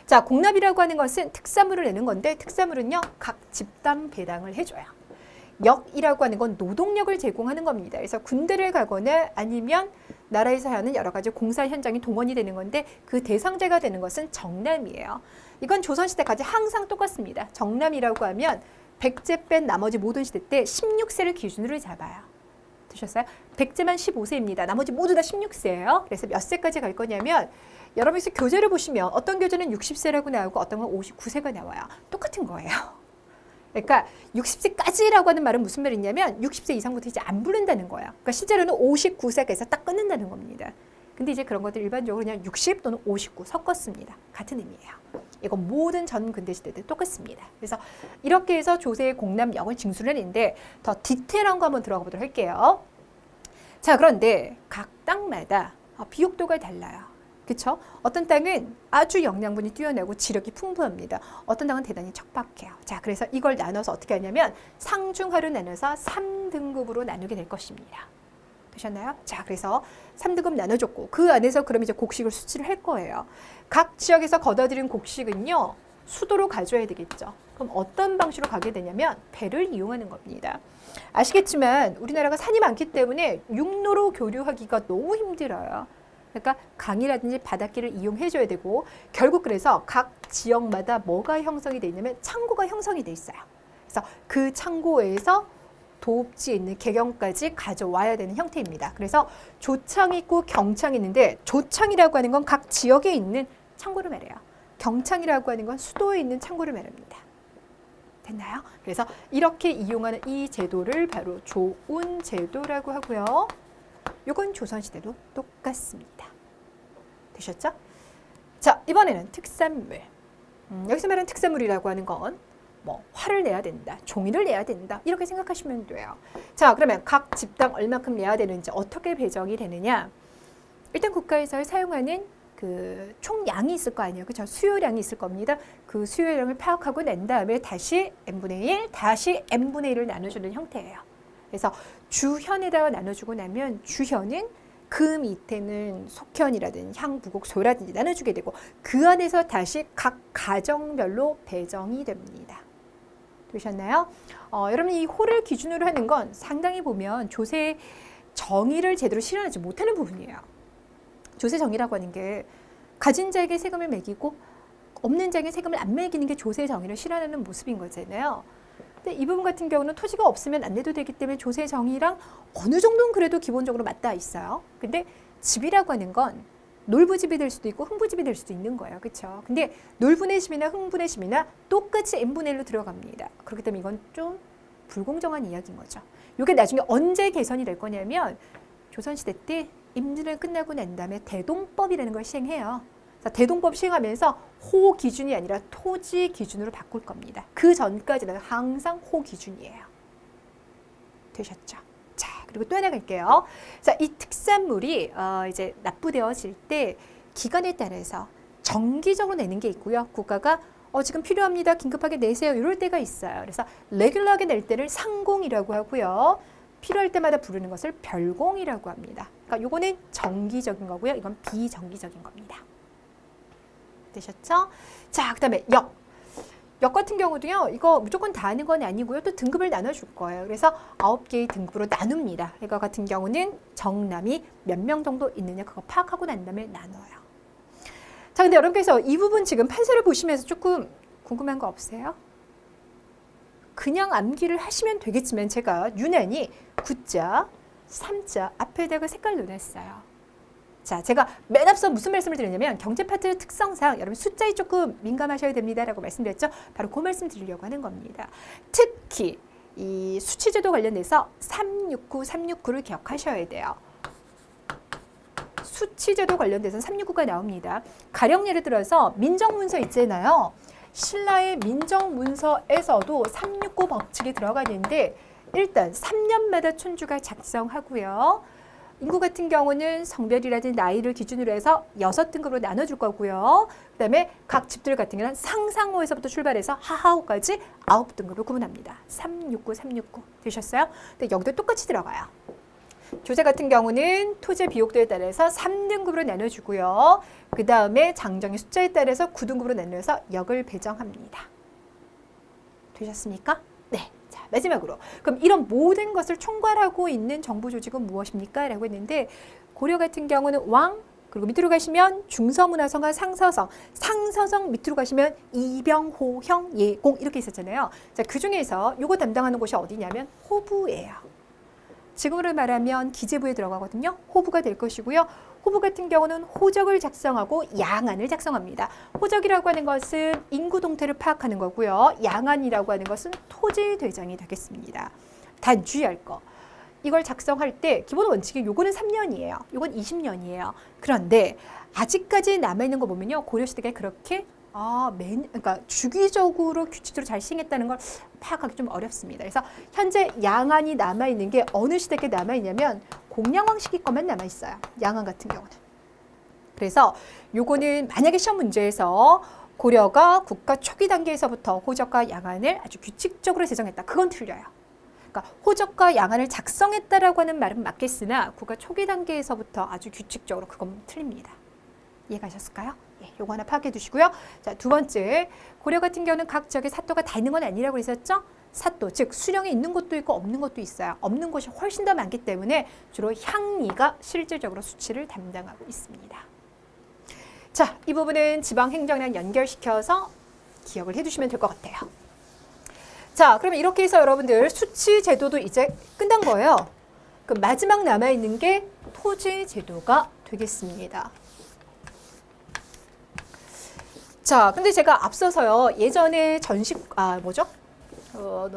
자, 공납이라고 하는 것은 특사물을 내는 건데 특사물은요, 각 집단 배당을 해줘요. 역이라고 하는 건 노동력을 제공하는 겁니다. 그래서 군대를 가거나 아니면 나라에서 하는 여러 가지 공사 현장이 동원이 되는 건데 그 대상자가 되는 것은 정남이에요. 이건 조선시대까지 항상 똑같습니다. 정남이라고 하면 백제 뺀 나머지 모든 시대 때 16세를 기준으로 잡아요. 드셨어요? 백제만 15세입니다. 나머지 모두 다 16세예요. 그래서 몇 세까지 갈 거냐면 여러분께서 교재를 보시면 어떤 교재는 60세라고 나오고 어떤 건 59세가 나와요. 똑같은 거예요. 그러니까 60세까지라고 하는 말은 무슨 말이냐면 60세 이상부터 이제 안 부른다는 거예요. 그러니까 실제로는 59세에서 딱 끊는다는 겁니다. 근데 이제 그런 것들 일반적으로 그냥 60 또는 59 섞었습니다. 같은 의미예요. 이건 모든 전 근대 시대들 똑같습니다. 그래서 이렇게 해서 조세의 공납력을 징수를 했는데 더 디테일한 거 한번 들어가 보도록 할게요. 자, 그런데 각 땅마다 비옥도가 달라요. 그렇죠? 어떤 땅은 아주 영양분이 뛰어나고 지력이 풍부합니다. 어떤 땅은 대단히 척박해요. 자, 그래서 이걸 나눠서 어떻게 하냐면 상중하로 나눠서 3등급으로 나누게 될 것입니다. 되셨나요? 자, 그래서 3등급 나눠줬고 그 안에서 그럼 이제 곡식을 수치를 할 거예요. 각 지역에서 걷어들인 곡식은요, 수도로 가져야 되겠죠. 그럼 어떤 방식으로 가게 되냐면 배를 이용하는 겁니다. 아시겠지만 우리나라가 산이 많기 때문에 육로로 교류하기가 너무 힘들어요. 그러니까 강이라든지 바닷길을 이용해줘야 되고 결국 그래서 각 지역마다 뭐가 형성이 돼 있냐면 창고가 형성이 돼 있어요. 그래서 그 창고에서 도읍지에 있는 개경까지 가져와야 되는 형태입니다. 그래서 조창이 있고 경창이 있는데 조창이라고 하는 건 각 지역에 있는 창고를 말해요. 경창이라고 하는 건 수도에 있는 창고를 말합니다. 됐나요? 그래서 이렇게 이용하는 이 제도를 바로 조운제도라고 하고요. 이건 조선시대도 똑같습니다. 되셨죠? 자, 이번에는 특산물. 여기서 말하는 특산물이라고 하는 건 뭐 화를 내야 된다, 종이를 내야 된다 이렇게 생각하시면 돼요. 자, 그러면 각 집당 얼마큼 내야 되는지 어떻게 배정이 되느냐? 일단 국가에서 사용하는 그 총량이 있을 거 아니에요. 그렇죠? 수요량이 있을 겁니다. 그 수요량을 파악하고 낸 다음에 다시 n분의 1, 다시 n분의 1을 나눠주는 형태예요. 그래서 주현에다가 나눠주고 나면 주현은 그 밑에는 속현이라든지 향부곡, 소라든지 나눠주게 되고 그 안에서 다시 각 가정별로 배정이 됩니다. 되셨나요? 여러분 이 호를 기준으로 하는 건 상당히 보면 조세 정의를 제대로 실현하지 못하는 부분이에요. 조세 정의라고 하는 게 가진 자에게 세금을 매기고 없는 자에게 세금을 안 매기는 게 조세 정의를 실현하는 모습인 거잖아요. 근데 이 부분 같은 경우는 토지가 없으면 안 내도 되기 때문에 조세 정의랑 어느 정도는 그래도 기본적으로 맞닿아 있어요. 근데 집이라고 하는 건 놀부집이 될 수도 있고 흥부집이 될 수도 있는 거예요. 그렇죠? 근데 놀분의 집이나 흥분의 집이나 똑같이 n분의 1로 들어갑니다. 그렇기 때문에 이건 좀 불공정한 이야기인 거죠. 이게 나중에 언제 개선이 될 거냐면 조선시대 때 임진을 끝나고 난 다음에 대동법이라는 걸 시행해요. 대동법 시행하면서 호 기준이 아니라 토지 기준으로 바꿀 겁니다. 그 전까지는 항상 호 기준이에요. 되셨죠? 자, 그리고 또 하나 갈게요. 자, 이 특산물이 이제 납부되어질 때 기간에 따라서 정기적으로 내는 게 있고요. 국가가 지금 필요합니다. 긴급하게 내세요. 이럴 때가 있어요. 그래서 레귤러하게 낼 때를 상공이라고 하고요. 필요할 때마다 부르는 것을 별공이라고 합니다. 그러니까 요거는 정기적인 거고요. 이건 비정기적인 겁니다. 되셨죠? 자, 그 다음에 역. 역 같은 경우도요. 이거 무조건 다 하는 건 아니고요. 또 등급을 나눠줄 거예요. 그래서 9개의 등급으로 나눕니다. 이거 같은 경우는 정남이 몇 명 정도 있느냐 그거 파악하고 난 다음에 나눠요. 자, 근데 여러분께서 이 부분 지금 판서를 보시면서 조금 궁금한 거 없으세요? 그냥 암기를 하시면 되겠지만 제가 유난히 9자, 3자 앞에다가 색깔 넣어놨어요. 자, 제가 맨 앞서 무슨 말씀을 드렸냐면 경제 파트 특성상 여러분 숫자에 조금 민감하셔야 됩니다라고 말씀드렸죠. 바로 그 말씀 드리려고 하는 겁니다. 특히 이 수치제도 관련해서 369, 369를 기억하셔야 돼요. 수치제도 관련돼서 369가 나옵니다. 가령 예를 들어서 민정문서 있잖아요. 신라의 민정문서에서도 369 법칙이 들어가는데 일단 3년마다 춘주가 작성하고요. 인구 같은 경우는 성별이라든지 나이를 기준으로 해서 6등급으로 나눠줄 거고요. 그 다음에 각 집들 같은 경우는 상상호에서부터 출발해서 하하호까지 9등급으로 구분합니다. 369, 369 되셨어요? 근데 여기도 똑같이 들어가요. 조세 같은 경우는 토지의 비옥도에 따라서 3등급으로 나눠주고요. 그 다음에 장정의 숫자에 따라서 9등급으로 나눠서 역을 배정합니다. 되셨습니까? 네. 자, 마지막으로 그럼 이런 모든 것을 총괄하고 있는 정부 조직은 무엇입니까? 라고 했는데 고려 같은 경우는 왕, 그리고 밑으로 가시면 중서문화성과 상서성, 상서성 밑으로 가시면 이병, 호형, 예공 이렇게 있었잖아요. 자, 그 중에서 요거 담당하는 곳이 어디냐면 호부예요. 지금으로 말하면 기재부에 들어가거든요. 호부가 될 것이고요. 호부 같은 경우는 호적을 작성하고 양안을 작성합니다. 호적이라고 하는 것은 인구 동태를 파악하는 거고요. 양안이라고 하는 것은 토지 대장이 되겠습니다. 단 주의할 거. 이걸 작성할 때 기본 원칙이 요거는 3년이에요. 요건 20년이에요. 그런데 아직까지 남아있는 거 보면요. 고려시대가 그렇게 그러니까 주기적으로 규칙적으로 잘 시행했다는 걸 파악하기 좀 어렵습니다. 그래서 현재 양안이 남아있는 게 어느 시대에 남아있냐면 공양왕 시기 것만 남아있어요. 양안 같은 경우는. 그래서 요거는 만약에 시험 문제에서 고려가 국가 초기 단계에서부터 호적과 양안을 아주 규칙적으로 제정했다. 그건 틀려요. 그러니까 호적과 양안을 작성했다라고 하는 말은 맞겠으나 국가 초기 단계에서부터 아주 규칙적으로 그건 틀립니다. 이해가셨을까요? 예, 요거 하나 파악해 두시고요. 자, 두 번째, 고려 같은 경우는 각 지역에 사또가 다 있는 건 아니라고 했었죠? 사또, 즉 수령이 있는 곳도 있고 없는 곳도 있어요. 없는 곳이 훨씬 더 많기 때문에 주로 향리가 실질적으로 수치를 담당하고 있습니다. 자, 이 부분은 지방행정이랑 연결시켜서 기억을 해두시면 될 것 같아요. 자, 그러면 이렇게 해서 여러분들 수치 제도도 이제 끝난 거예요. 그럼 마지막 남아있는 게 토지 제도가 되겠습니다. 자, 근데 제가 앞서서요, 예전에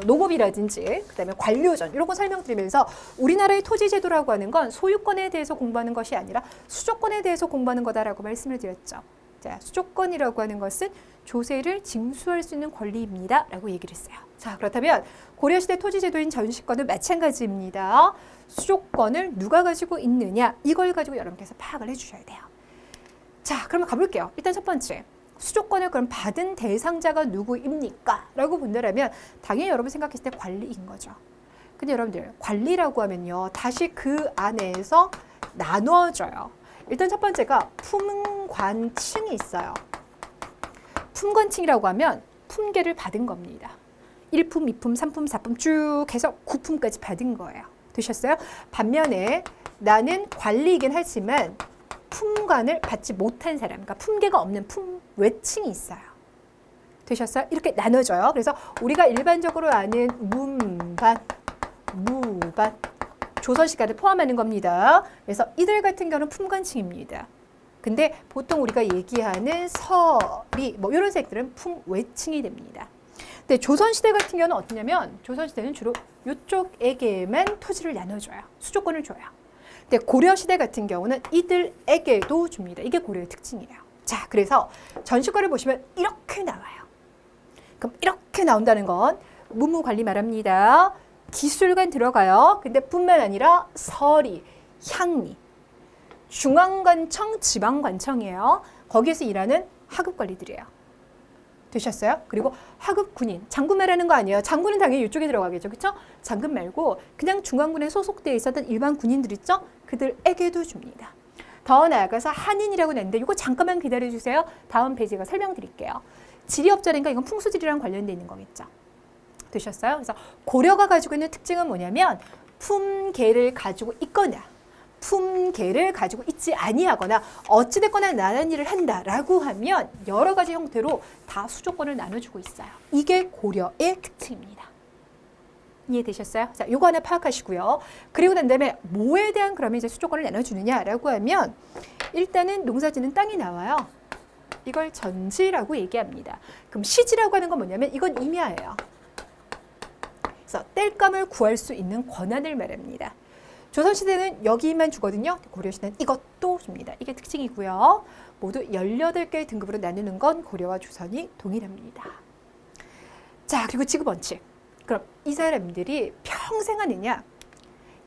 농업이라든지, 그 다음에 관료전, 이런 거 설명드리면서 우리나라의 토지 제도라고 하는 건 소유권에 대해서 공부하는 것이 아니라 수조권에 대해서 공부하는 거다라고 말씀을 드렸죠. 자, 수조권이라고 하는 것은 조세를 징수할 수 있는 권리입니다. 라고 얘기를 했어요. 자, 그렇다면 고려시대 토지제도인 전시권은 마찬가지입니다. 수조권을 누가 가지고 있느냐, 이걸 가지고 여러분께서 파악을 해주셔야 돼요. 자, 그러면 가볼게요. 일단 첫 번째, 수조권을 그럼 받은 대상자가 누구입니까? 라고 본다면 당연히 여러분 생각했을 때 관리인 거죠. 근데 여러분들 관리라고 하면요, 다시 그 안에서 나누어져요. 일단 첫 번째가 품관층이 있어요. 품관층이라고 하면 품계를 받은 겁니다. 1품, 2품, 3품, 4품 쭉 해서 9품까지 받은 거예요. 되셨어요? 반면에 나는 관리이긴 하지만 품관을 받지 못한 사람, 그러니까 품계가 없는 품외층이 있어요. 되셨어요? 이렇게 나눠져요. 그래서 우리가 일반적으로 아는 문반, 무반, 조선시까지 포함하는 겁니다. 그래서 이들 같은 경우는 품관층입니다. 근데 보통 우리가 얘기하는 서리, 뭐 이런 색들은 품외층이 됩니다. 근데 조선시대 같은 경우는 어떠냐면 조선시대는 주로 이쪽에게만 토지를 나눠줘요. 수조권을 줘요. 근데 고려시대 같은 경우는 이들에게도 줍니다. 이게 고려의 특징이에요. 자, 그래서 전시권을 보시면 이렇게 나와요. 그럼 이렇게 나온다는 건 문무관리 말합니다. 기술관 들어가요. 근데 뿐만 아니라 서리, 향리, 중앙관청, 지방관청이에요. 거기에서 일하는 하급관리들이에요. 되셨어요? 그리고 하급군인, 장군 말하는 거 아니에요. 장군은 당연히 이쪽에 들어가겠죠. 그렇죠? 장군 말고 그냥 중앙군에 소속되어 있었던 일반 군인들 있죠? 그들에게도 줍니다. 더 나아가서 한인이라고 했는데 이거 잠깐만 기다려주세요. 다음 페이지가 설명드릴게요. 지리업자니까 이건 풍수지리랑 관련돼 있는 거겠죠. 되셨어요? 그래서 고려가 가지고 있는 특징은 뭐냐면 품계를 가지고 있거나 품계를 가지고 있지 아니하거나 어찌됐거나 나는 일을 한다라고 하면 여러 가지 형태로 다 수조권을 나눠주고 있어요. 이게 고려의 특징입니다. 이해되셨어요? 자, 요거 하나 파악하시고요. 그리고 난 다음에 뭐에 대한 그러면 이제 수조권을 나눠주느냐라고 하면 일단은 농사짓는 땅이 나와요. 이걸 전지라고 얘기합니다. 그럼 시지라고 하는 건 뭐냐면 이건 임야예요. 그래서 땔감을 구할 수 있는 권한을 말합니다. 조선시대는 여기만 주거든요. 고려시대는 이것도 줍니다. 이게 특징이고요. 모두 18개의 등급으로 나누는 건 고려와 조선이 동일합니다. 자, 그리고 지급 원칙. 그럼 이 사람들이 평생 하느냐?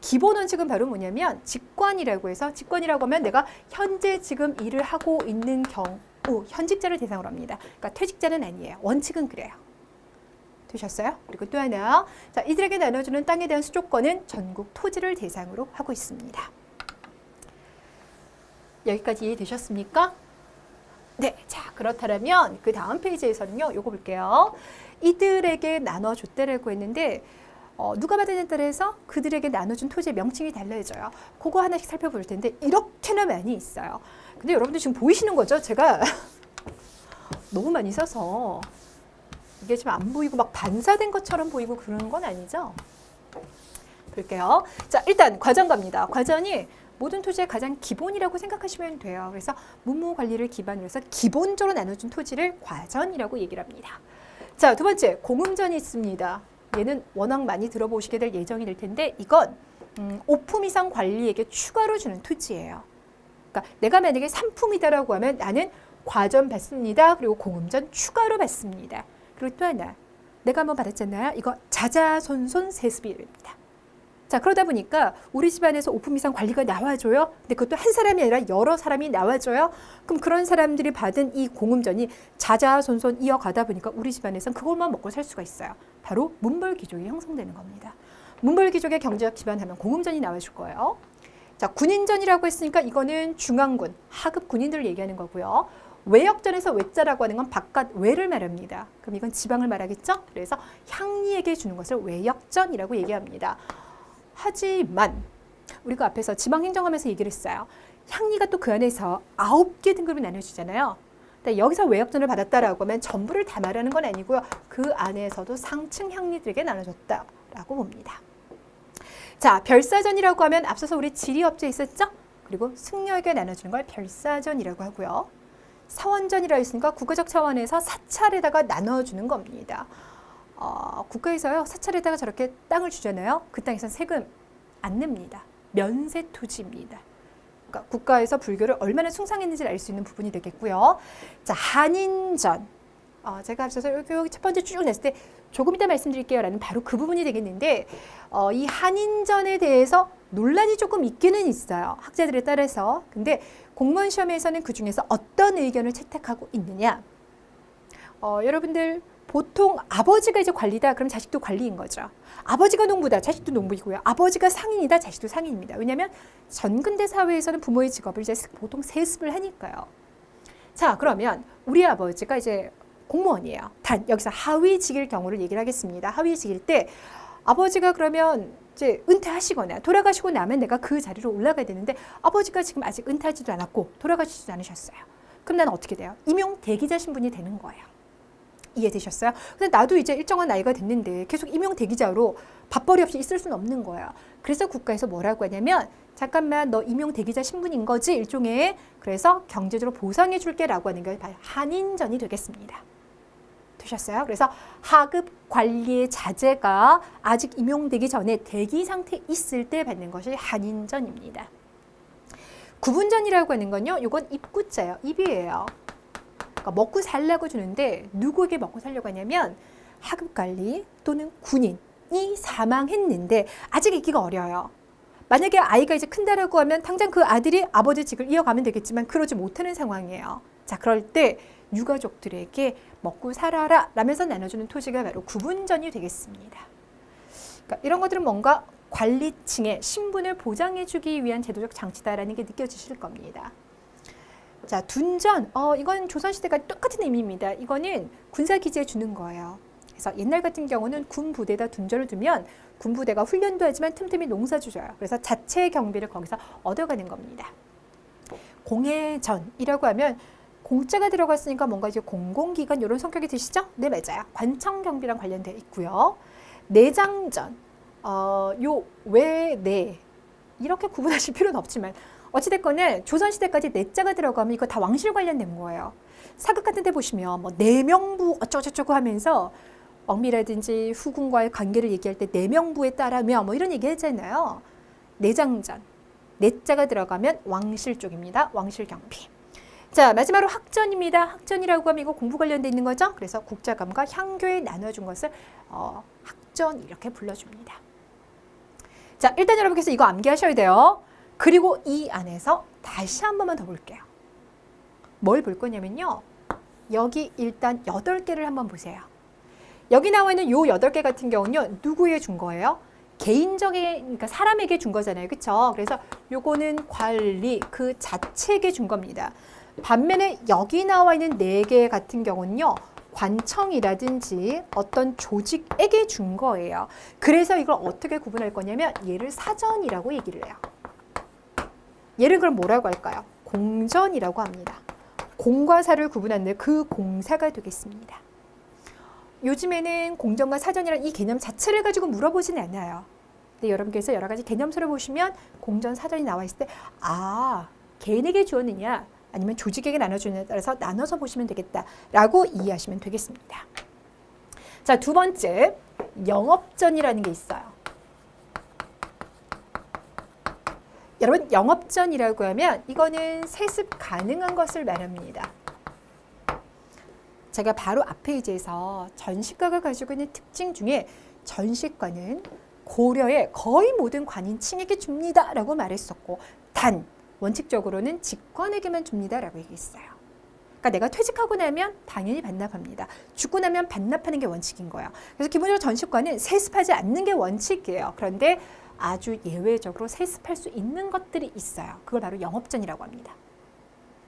기본 원칙은 바로 뭐냐면 직관이라고 해서 직관이라고 하면 내가 현재 지금 일을 하고 있는 경우 현직자를 대상으로 합니다. 그러니까 퇴직자는 아니에요. 원칙은 그래요. 되셨어요? 그리고 또 하나, 자, 이들에게 나눠주는 땅에 대한 수조권은 전국 토지를 대상으로 하고 있습니다. 여기까지 이해되셨습니까? 네, 자, 그렇다면 그 다음 페이지에서는요, 요거 볼게요. 이들에게 나눠줬다라고 했는데 누가 받느냐에 따라서 그들에게 나눠준 토지의 명칭이 달라져요. 그거 하나씩 살펴볼 텐데 이렇게나 많이 있어요. 근데 여러분들 지금 보이시는 거죠? 제가 너무 많이 써서 이게 지금 안 보이고 막 반사된 것처럼 보이고 그러는 건 아니죠? 볼게요. 자, 일단 과전 갑니다. 과전이 모든 토지의 가장 기본이라고 생각하시면 돼요. 그래서 문무 관리를 기반으로 해서 기본적으로 나눠준 토지를 과전이라고 얘기를 합니다. 자, 두 번째 공음전이 있습니다. 얘는 워낙 많이 들어보시게 될 예정이 될 텐데 이건 5품 이상 관리에게 추가로 주는 토지예요. 그러니까 내가 만약에 3품이다라고 하면 나는 과전 받습니다. 그리고 공음전 추가로 받습니다. 그리고 또 하나, 내가 한번 받았잖아요. 이거 자자손손 세습입니다. 자, 그러다 보니까 우리 집안에서 5품 이상 관리가 나와줘요. 근데 그것도 한 사람이 아니라 여러 사람이 나와줘요. 그럼 그런 사람들이 받은 이 공음전이 자자손손 이어가다 보니까 우리 집안에서는 그것만 먹고 살 수가 있어요. 바로 문벌귀족이 형성되는 겁니다. 문벌귀족의 경제적 기반하면 공음전이 나와줄 거예요. 자, 군인전이라고 했으니까 이거는 중앙군, 하급 군인들을 얘기하는 거고요. 외역전에서 외자라고 하는 건 바깥 외를 말합니다. 그럼 이건 지방을 말하겠죠? 그래서 향리에게 주는 것을 외역전이라고 얘기합니다. 하지만 우리가 앞에서 지방행정하면서 얘기를 했어요. 향리가 또 그 안에서 9개 등급이 나눠지잖아요. 근데 여기서 외역전을 받았다라고 하면 전부를 다 말하는 건 아니고요. 그 안에서도 상층 향리들에게 나눠졌다라고 봅니다. 자, 별사전이라고 하면 앞서서 우리 지리업체 있었죠? 그리고 승려에게 나눠주는 걸 별사전이라고 하고요. 사원전이라고 했으니까 국가적 차원에서 사찰에다가 나눠주는 겁니다. 국가에서요, 사찰에다가 저렇게 땅을 주잖아요. 그 땅에서 세금 안 냅니다. 면세 토지입니다. 그러니까 국가에서 불교를 얼마나 숭상했는지를 알 수 있는 부분이 되겠고요. 자, 한인전. 제가 앞서서 여기 첫 번째 쭉 냈을 때 조금 이따 말씀드릴게요 라는 바로 그 부분이 되겠는데 이 한인전에 대해서 논란이 조금 있기는 있어요. 학자들에 따라서. 근데 공무원 시험에서는 그 중에서 어떤 의견을 채택하고 있느냐. 여러분들 보통 아버지가 이제 관리다 그럼 자식도 관리인 거죠. 아버지가 농부다 자식도 농부이고요. 아버지가 상인이다 자식도 상인입니다. 왜냐하면 전근대 사회에서는 부모의 직업을 이제 보통 세습을 하니까요. 자, 그러면 우리 아버지가 이제 공무원이에요. 단 여기서 하위직일 경우를 얘기를 하겠습니다. 하위직일 때 아버지가 그러면 이제 은퇴하시거나 돌아가시고 나면 내가 그 자리로 올라가야 되는데 아버지가 지금 아직 은퇴하지도 않았고 돌아가시지도 않으셨어요. 그럼 나는 어떻게 돼요? 임용 대기자 신분이 되는 거예요. 이해되셨어요? 근데 나도 이제 일정한 나이가 됐는데 계속 임용 대기자로 밥벌이 없이 있을 수는 없는 거예요. 그래서 국가에서 뭐라고 하냐면 잠깐만 너 임용 대기자 신분인 거지 일종의 그래서 경제적으로 보상해 줄게 라고 하는 게 한인전이 되겠습니다. 되셨어요? 그래서 하급 관리의 자제가 아직 임용되기 전에 대기 상태에 있을 때 받는 것이 한인전입니다. 구분전이라고 하는 건요. 이건 입구자예요. 입이에요. 그러니까 먹고 살려고 주는데 누구에게 먹고 살려고 하냐면 하급관리 또는 군인이 사망했는데 아직 있기가 어려요. 만약에 아이가 이제 큰다라고 하면 당장 그 아들이 아버지 직을 이어가면 되겠지만 그러지 못하는 상황이에요. 자, 그럴 때 유가족들에게 먹고 살아라 라면서 나눠주는 토지가 바로 구분전이 되겠습니다. 그러니까 이런 것들은 뭔가 관리층의 신분을 보장해주기 위한 제도적 장치다라는 게 느껴지실 겁니다. 자, 둔전. 이건 조선시대까지 똑같은 의미입니다. 이거는 군사기지에 주는 거예요. 그래서 옛날 같은 경우는 군부대에다 둔전을 두면 군부대가 훈련도 하지만 틈틈이 농사도 줘요. 그래서 자체 경비를 거기서 얻어가는 겁니다. 공회전이라고 하면 공짜가 들어갔으니까 뭔가 이제 공공기관 이런 성격이 드시죠? 네, 맞아요. 관청 경비랑 관련되어 있고요. 내장전, 요 외내 이렇게 구분하실 필요는 없지만 어찌됐거나 조선시대까지 내자가 들어가면 이거 다 왕실 관련된 거예요. 사극 같은 데 보시면 뭐 내명부 어쩌고저쩌고 하면서 왕비라든지 후궁과의 관계를 얘기할 때 내명부에 따르며 뭐 이런 얘기 하잖아요. 내장전, 내자가 들어가면 왕실 쪽입니다. 왕실 경비. 자, 마지막으로 학전입니다. 학전이라고 하면 이거 공부 관련돼 있는 거죠. 그래서 국자감과 향교에 나눠준 것을 학전 이렇게 불러줍니다. 자, 일단 여러분께서 이거 암기하셔야 돼요. 그리고 이 안에서 다시 한 번만 더 볼게요. 뭘 볼 거냐면요. 여기 일단 8개를 한번 보세요. 여기 나와 있는 요 8개 같은 경우는요. 누구에 준 거예요? 개인적인, 그러니까 사람에게 준 거잖아요. 그렇죠? 그래서 요거는 관리 그 자체에게 준 겁니다. 반면에 여기 나와 있는 4개 같은 경우는요. 관청이라든지 어떤 조직에게 준 거예요. 그래서 이걸 어떻게 구분할 거냐면 얘를 사전이라고 얘기를 해요. 얘를 그럼 뭐라고 할까요? 공전이라고 합니다. 공과 사를 구분하는 그 공사가 되겠습니다. 요즘에는 공전과 사전이라는 이 개념 자체를 가지고 물어보지는 않아요. 근데 여러분께서 여러 가지 개념서를 보시면 공전, 사전이 나와 있을 때 개인에게 주었느냐 아니면 조직에게 나눠주느냐에 따라서 나눠서 보시면 되겠다라고 이해하시면 되겠습니다. 자, 2번째, 영업전이라는 게 있어요. 여러분, 영업전이라고 하면 이거는 세습 가능한 것을 말합니다. 제가 바로 앞 페이지에서 전시과가 가지고 있는 특징 중에 전시과는 고려의 거의 모든 관인층에게 줍니다라고 말했었고 단 원칙적으로는 직관에게만 줍니다라고 얘기했어요. 그러니까 내가 퇴직하고 나면 당연히 반납합니다. 죽고 나면 반납하는 게 원칙인 거예요. 그래서 기본적으로 전시과는 세습하지 않는 게 원칙이에요. 그런데 아주 예외적으로 세습할 수 있는 것들이 있어요. 그걸 바로 영업전이라고 합니다.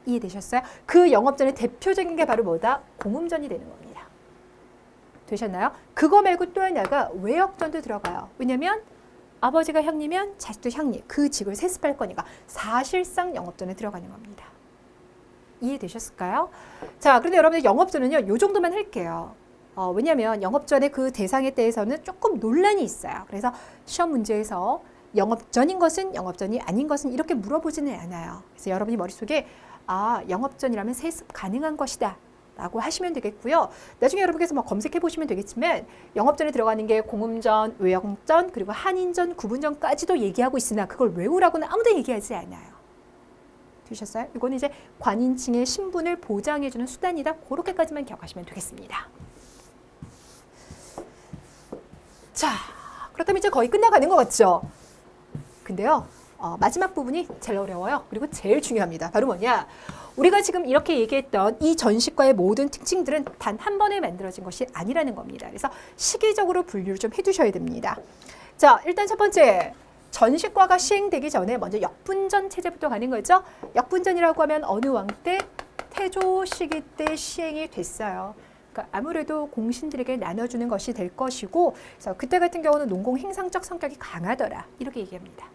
이해되셨어요? 그 영업전의 대표적인 게 바로 뭐다? 공음전이 되는 겁니다. 되셨나요? 그거 말고 또 하나가 외역전도 들어가요. 왜냐면 아버지가 형리면 자식도 형리, 그 직을 세습할 거니까 사실상 영업전에 들어가는 겁니다. 이해되셨을까요? 자, 그런데 여러분들 영업전은요, 요 정도만 할게요. 왜냐면 영업전의 그 대상에 대해서는 조금 논란이 있어요. 그래서 시험 문제에서 영업전인 것은 영업전이 아닌 것은 이렇게 물어보지는 않아요. 그래서 여러분이 머릿속에 영업전이라면 세습 가능한 것이다 라고 하시면 되겠고요. 나중에 여러분께서 뭐 검색해 보시면 되겠지만 영업전에 들어가는 게 공음전, 외역전, 그리고 한인전, 구분전까지도 얘기하고 있으나 그걸 외우라고는 아무도 얘기하지 않아요. 되셨어요? 이거는 이제 관인층의 신분을 보장해주는 수단이다. 그렇게까지만 기억하시면 되겠습니다. 자, 그렇다면 이제 거의 끝나가는 것 같죠? 근데요, 마지막 부분이 제일 어려워요. 그리고 제일 중요합니다. 바로 뭐냐? 우리가 지금 이렇게 얘기했던 이 전시과의 모든 특징들은 단 한 번에 만들어진 것이 아니라는 겁니다. 그래서 시기적으로 분류를 좀 해두셔야 됩니다. 자, 일단 첫 번째, 전시과가 시행되기 전에 먼저 역분전 체제부터 가는 거죠. 역분전이라고 하면 어느 왕 때? 태조 시기 때 시행이 됐어요. 그러니까 아무래도 공신들에게 나눠주는 것이 될 것이고, 그래서 그때 같은 경우는 농공 행상적 성격이 강하더라. 이렇게 얘기합니다.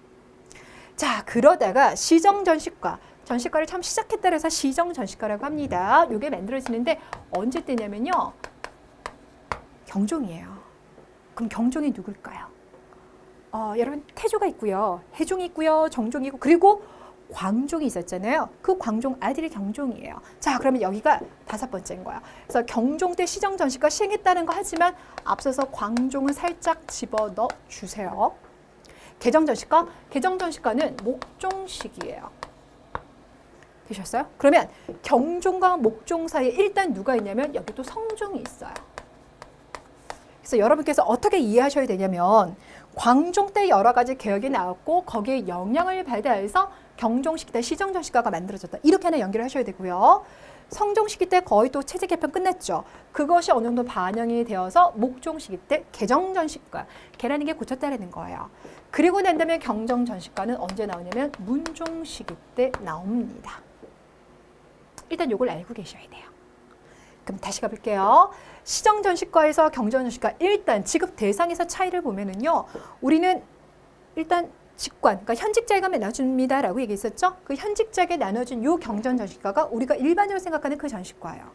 자, 그러다가 시정전시과, 전시과를 처음 시작했다 그래서 시정전시과라고 합니다. 이게 만들어지는데 언제 때냐면요, 경종이에요. 그럼 경종이 누굴까요? 여러분, 태조가 있고요, 해종이 있고요, 정종이 있고, 그리고 광종이 있었잖아요. 그 광종 아들이 경종이에요. 자, 그러면 여기가 5번째인 거야. 그래서 경종 때 시정전시과 시행했다는 거 하지만 앞서서 광종을 살짝 집어넣어 주세요. 개정전시과? 개정전시과는 목종식이에요. 되셨어요? 그러면 경종과 목종 사이에 일단 누가 있냐면 여기 또 성종이 있어요. 그래서 여러분께서 어떻게 이해하셔야 되냐면 광종 때 여러 가지 개혁이 나왔고 거기에 영향을 받아서 경종 시기 때 시정전시과가 만들어졌다. 이렇게 하나 연결을 하셔야 되고요. 성종 시기 때 거의 또 체제 개편 끝났죠. 그것이 어느 정도 반영이 되어서 목종 시기 때 개정전시과, 개라는 게 고쳤다라는 거예요. 그리고 난 다음에 경정전시과는 언제 나오냐면 문종 시기 때 나옵니다. 일단 요걸 알고 계셔야 돼요. 그럼 다시 가볼게요. 시정전시과에서 경정전시과, 일단 지급 대상에서 차이를 보면은요, 우리는 일단 직관, 그러니까 현직자에게 나눠줍니다라고 얘기했었죠. 그 현직자에게 나눠준 요 경정전시과가 우리가 일반적으로 생각하는 그 전시과예요.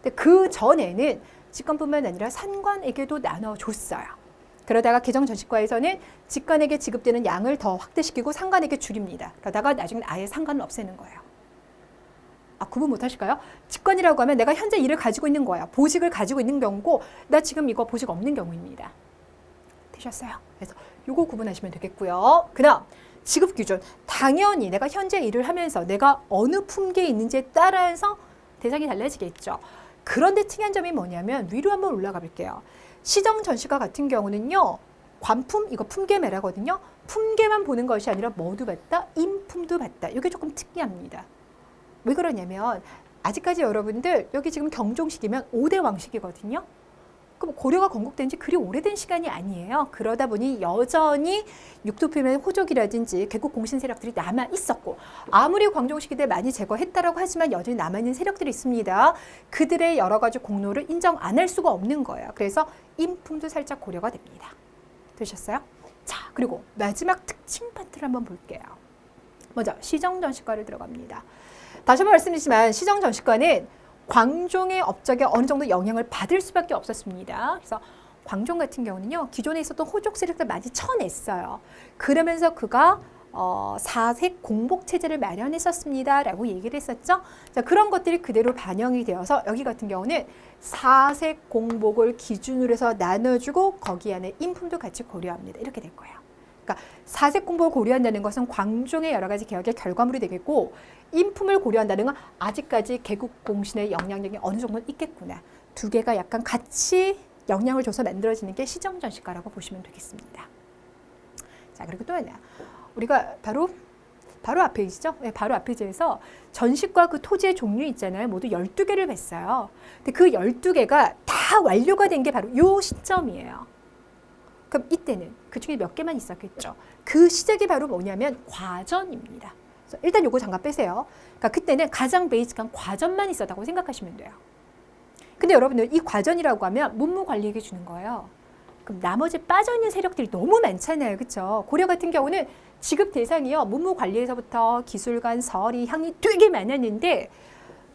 근데 그 전에는 직관뿐만 아니라 산관에게도 나눠줬어요. 그러다가 개정전시과에서는 직관에게 지급되는 양을 더 확대시키고 상관에게 줄입니다. 그러다가 나중에 아예 상관을 없애는 거예요. 구분 못하실까요? 직관이라고 하면 내가 현재 일을 가지고 있는 거예요. 보직을 가지고 있는 경우고 나 지금 이거 보직 없는 경우입니다. 되셨어요? 그래서 요거 구분하시면 되겠고요. 그 다음 지급 기준. 당연히 내가 현재 일을 하면서 내가 어느 품계에 있는지에 따라서 대상이 달라지겠죠. 그런데 특이한 점이 뭐냐면 위로 한번 올라가 볼게요. 시정전시과 같은 경우는요, 관품, 이거 품계매라거든요. 품계만 보는 것이 아니라 뭐도 봤다? 인품도 봤다. 이게 조금 특이합니다. 왜 그러냐면 아직까지 여러분들 여기 지금 경종식이면 5대 왕식이거든요. 그럼 고려가 건국된 지 그리 오래된 시간이 아니에요. 그러다 보니 여전히 육토표면 호족이라든지 개국 공신 세력들이 남아 있었고, 아무리 광종 시기 때 많이 제거했다라고 하지만 여전히 남아 있는 세력들이 있습니다. 그들의 여러 가지 공로를 인정 안 할 수가 없는 거예요. 그래서 인품도 살짝 고려가 됩니다. 되셨어요? 자, 그리고 마지막 특징 파트를 한번 볼게요. 먼저 시정전시과를 들어갑니다. 다시 한번 말씀드리지만 시정전시과는 광종의 업적에 어느 정도 영향을 받을 수밖에 없었습니다. 그래서 광종 같은 경우는요, 기존에 있었던 호족 세력들 많이 쳐냈어요. 그러면서 그가 사색 공복 체제를 마련했었습니다라고 얘기를 했었죠. 자, 그런 것들이 그대로 반영이 되어서 여기 같은 경우는 사색 공복을 기준으로 해서 나눠주고 거기 안에 인품도 같이 고려합니다. 이렇게 될 거예요. 그러니까 사색 공복을 고려한다는 것은 광종의 여러 가지 개혁의 결과물이 되겠고, 인품을 고려한다는 건 아직까지 개국 공신의 영향력이 어느 정도는 있겠구나. 두 개가 약간 같이 영향을 줘서 만들어지는 게 시정전시과라고 보시면 되겠습니다. 자, 그리고 또 하나, 우리가 바로 앞 페이지죠? 네, 바로 앞 페이지에서 전시과 그 토지의 종류 있잖아요. 모두 12개를 뵀어요. 근데 그 12개가 다 완료가 된 게 바로 이 시점이에요. 그럼 이때는 그 중에 몇 개만 있었겠죠. 그 시작이 바로 뭐냐면 과전입니다. 그래서 일단 요거 잠깐 빼세요. 그러니까 그때는 가장 베이직한 과전만 있었다고 생각하시면 돼요. 근데 여러분들 이 과전이라고 하면 문무관리에게 주는 거예요. 그럼 나머지 빠져있는 세력들이 너무 많잖아요. 그렇죠? 고려 같은 경우는 지급 대상이요, 문무관리에서부터 기술관, 서리, 향리 되게 많았는데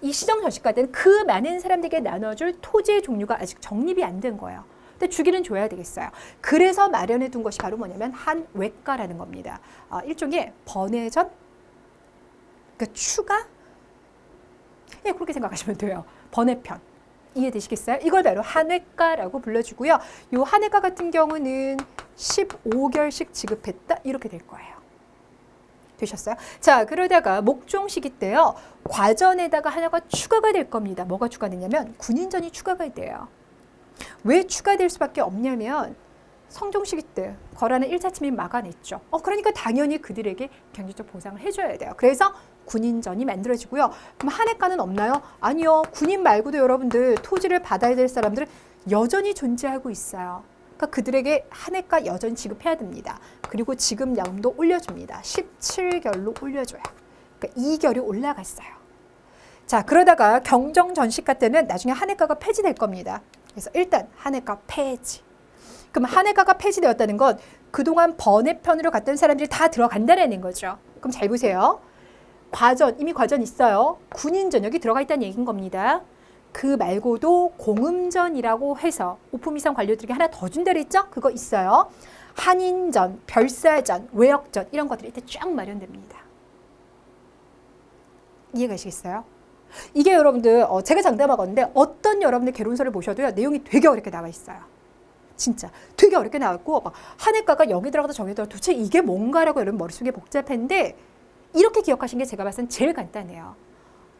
이 시정전시과 때는 그 많은 사람들에게 나눠줄 토지의 종류가 아직 정립이 안 된 거예요. 근데 주기는 줘야 되겠어요. 그래서 마련해 둔 것이 바로 뭐냐면 한외과라는 겁니다. 일종의 번외전? 그러니까 추가? 예, 그렇게 생각하시면 돼요. 번외편. 이해되시겠어요? 이걸 바로 한외과라고 불러주고요. 이 한외과 같은 경우는 15개월씩 지급했다. 이렇게 될 거예요. 되셨어요? 자, 그러다가 목종 시기 때요, 과전에다가 하나가 추가가 될 겁니다. 뭐가 추가되냐면 군인전이 추가가 돼요. 왜 추가될 수밖에 없냐면 성종 시기 때 거란은 1차 침입 막아냈죠. 그러니까 당연히 그들에게 경제적 보상을 해줘야 돼요. 그래서 군인전이 만들어지고요. 그럼 한해과는 없나요? 아니요. 군인 말고도 여러분들 토지를 받아야 될 사람들은 여전히 존재하고 있어요. 그러니까 그들에게 한해과 여전히 지급해야 됩니다. 그리고 지급량도 올려줍니다. 17결로 올려줘요. 그러니까 2결이 올라갔어요. 자, 그러다가 경정전시과 때는 나중에 한해과가 폐지될 겁니다. 그래서 일단 한해과 폐지. 그럼 한해과가 폐지되었다는 건 그동안 번외편으로 갔던 사람들이 다 들어간다는 거죠. 그럼 잘 보세요. 과전, 이미 과전 있어요. 군인전 여기 들어가 있다는 얘기인 겁니다. 그 말고도 공음전이라고 해서 오품 이상 관료들에게 하나 더 준다 그랬죠? 그거 있어요. 한인전, 별사전, 외역전 이런 것들이 이때 쫙 마련됩니다. 이해가시겠어요? 이게 여러분들 제가 장담하건데 어떤 여러분들 개론서를 보셔도요, 내용이 되게 어렵게 나와 있어요. 진짜 되게 어렵게 나왔고 막 한해과가 여기 들어가다 저기 들어가다 도대체 이게 뭔가라고 여러분 머릿속에 복잡한데 이렇게 기억하신 게 제가 봤을 땐 제일 간단해요.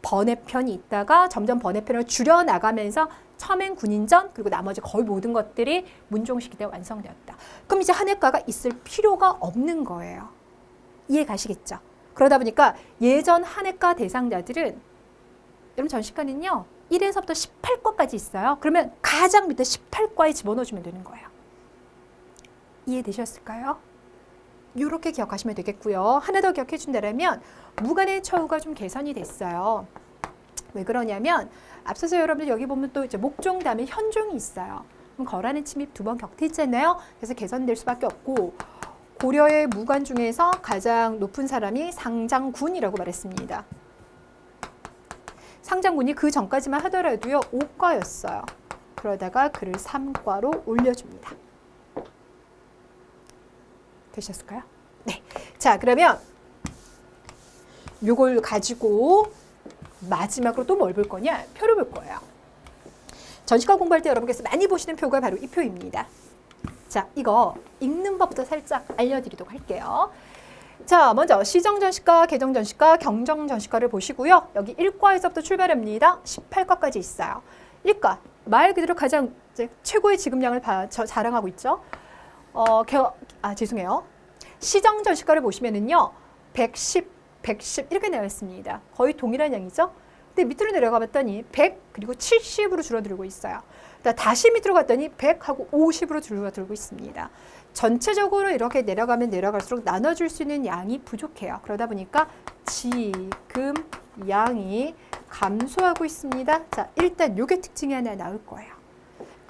번외편이 있다가 점점 번외편을 줄여나가면서 처음엔 군인전 그리고 나머지 거의 모든 것들이 문종 시기 때 완성되었다. 그럼 이제 한해과가 있을 필요가 없는 거예요. 이해 가시겠죠? 그러다 보니까 예전 한해과 대상자들은 여러분 전시과는요 1에서부터 18과까지 있어요. 그러면 가장 밑에 18과에 집어넣어주면 되는 거예요. 이해되셨을까요? 이렇게 기억하시면 되겠고요. 하나 더 기억해 준다면 무관의 처우가 좀 개선이 됐어요. 왜 그러냐면 앞서서 여러분들 여기 보면 또 이제 목종 다음에 현종이 있어요. 그럼 거란의 침입 2번 격퇴했잖아요. 그래서 개선될 수밖에 없고 고려의 무관 중에서 가장 높은 사람이 상장군이라고 말했습니다. 상장군이 그 전까지만 하더라도요 5과였어요. 그러다가 그를 3과로 올려줍니다. 되셨을까요? 네. 자, 그러면 요걸 가지고 마지막으로 또 뭘 볼 거냐? 표를 볼 거예요. 전시과 공부할 때 여러분께서 많이 보시는 표가 바로 이 표입니다. 자, 이거 읽는 법부터 살짝 알려드리도록 할게요. 자, 먼저 시정전시과, 개정전시과, 경정전시과를 보시고요. 여기 1과에서부터 출발합니다. 18과까지 있어요. 1과, 말 그대로 가장 최고의 지급량을 자랑하고 있죠. 죄송해요. 시정전시과를 보시면은요. 110, 110 이렇게 나와 있습니다. 거의 동일한 양이죠. 근데 밑으로 내려가 봤더니 100 그리고 70으로 줄어들고 있어요. 다시 밑으로 갔더니 100하고 50으로 줄어들고 있습니다. 전체적으로 이렇게 내려가면 내려갈수록 나눠줄 수 있는 양이 부족해요. 그러다 보니까 지금 양이 감소하고 있습니다. 자, 일단 요게 특징이 하나 나올 거예요.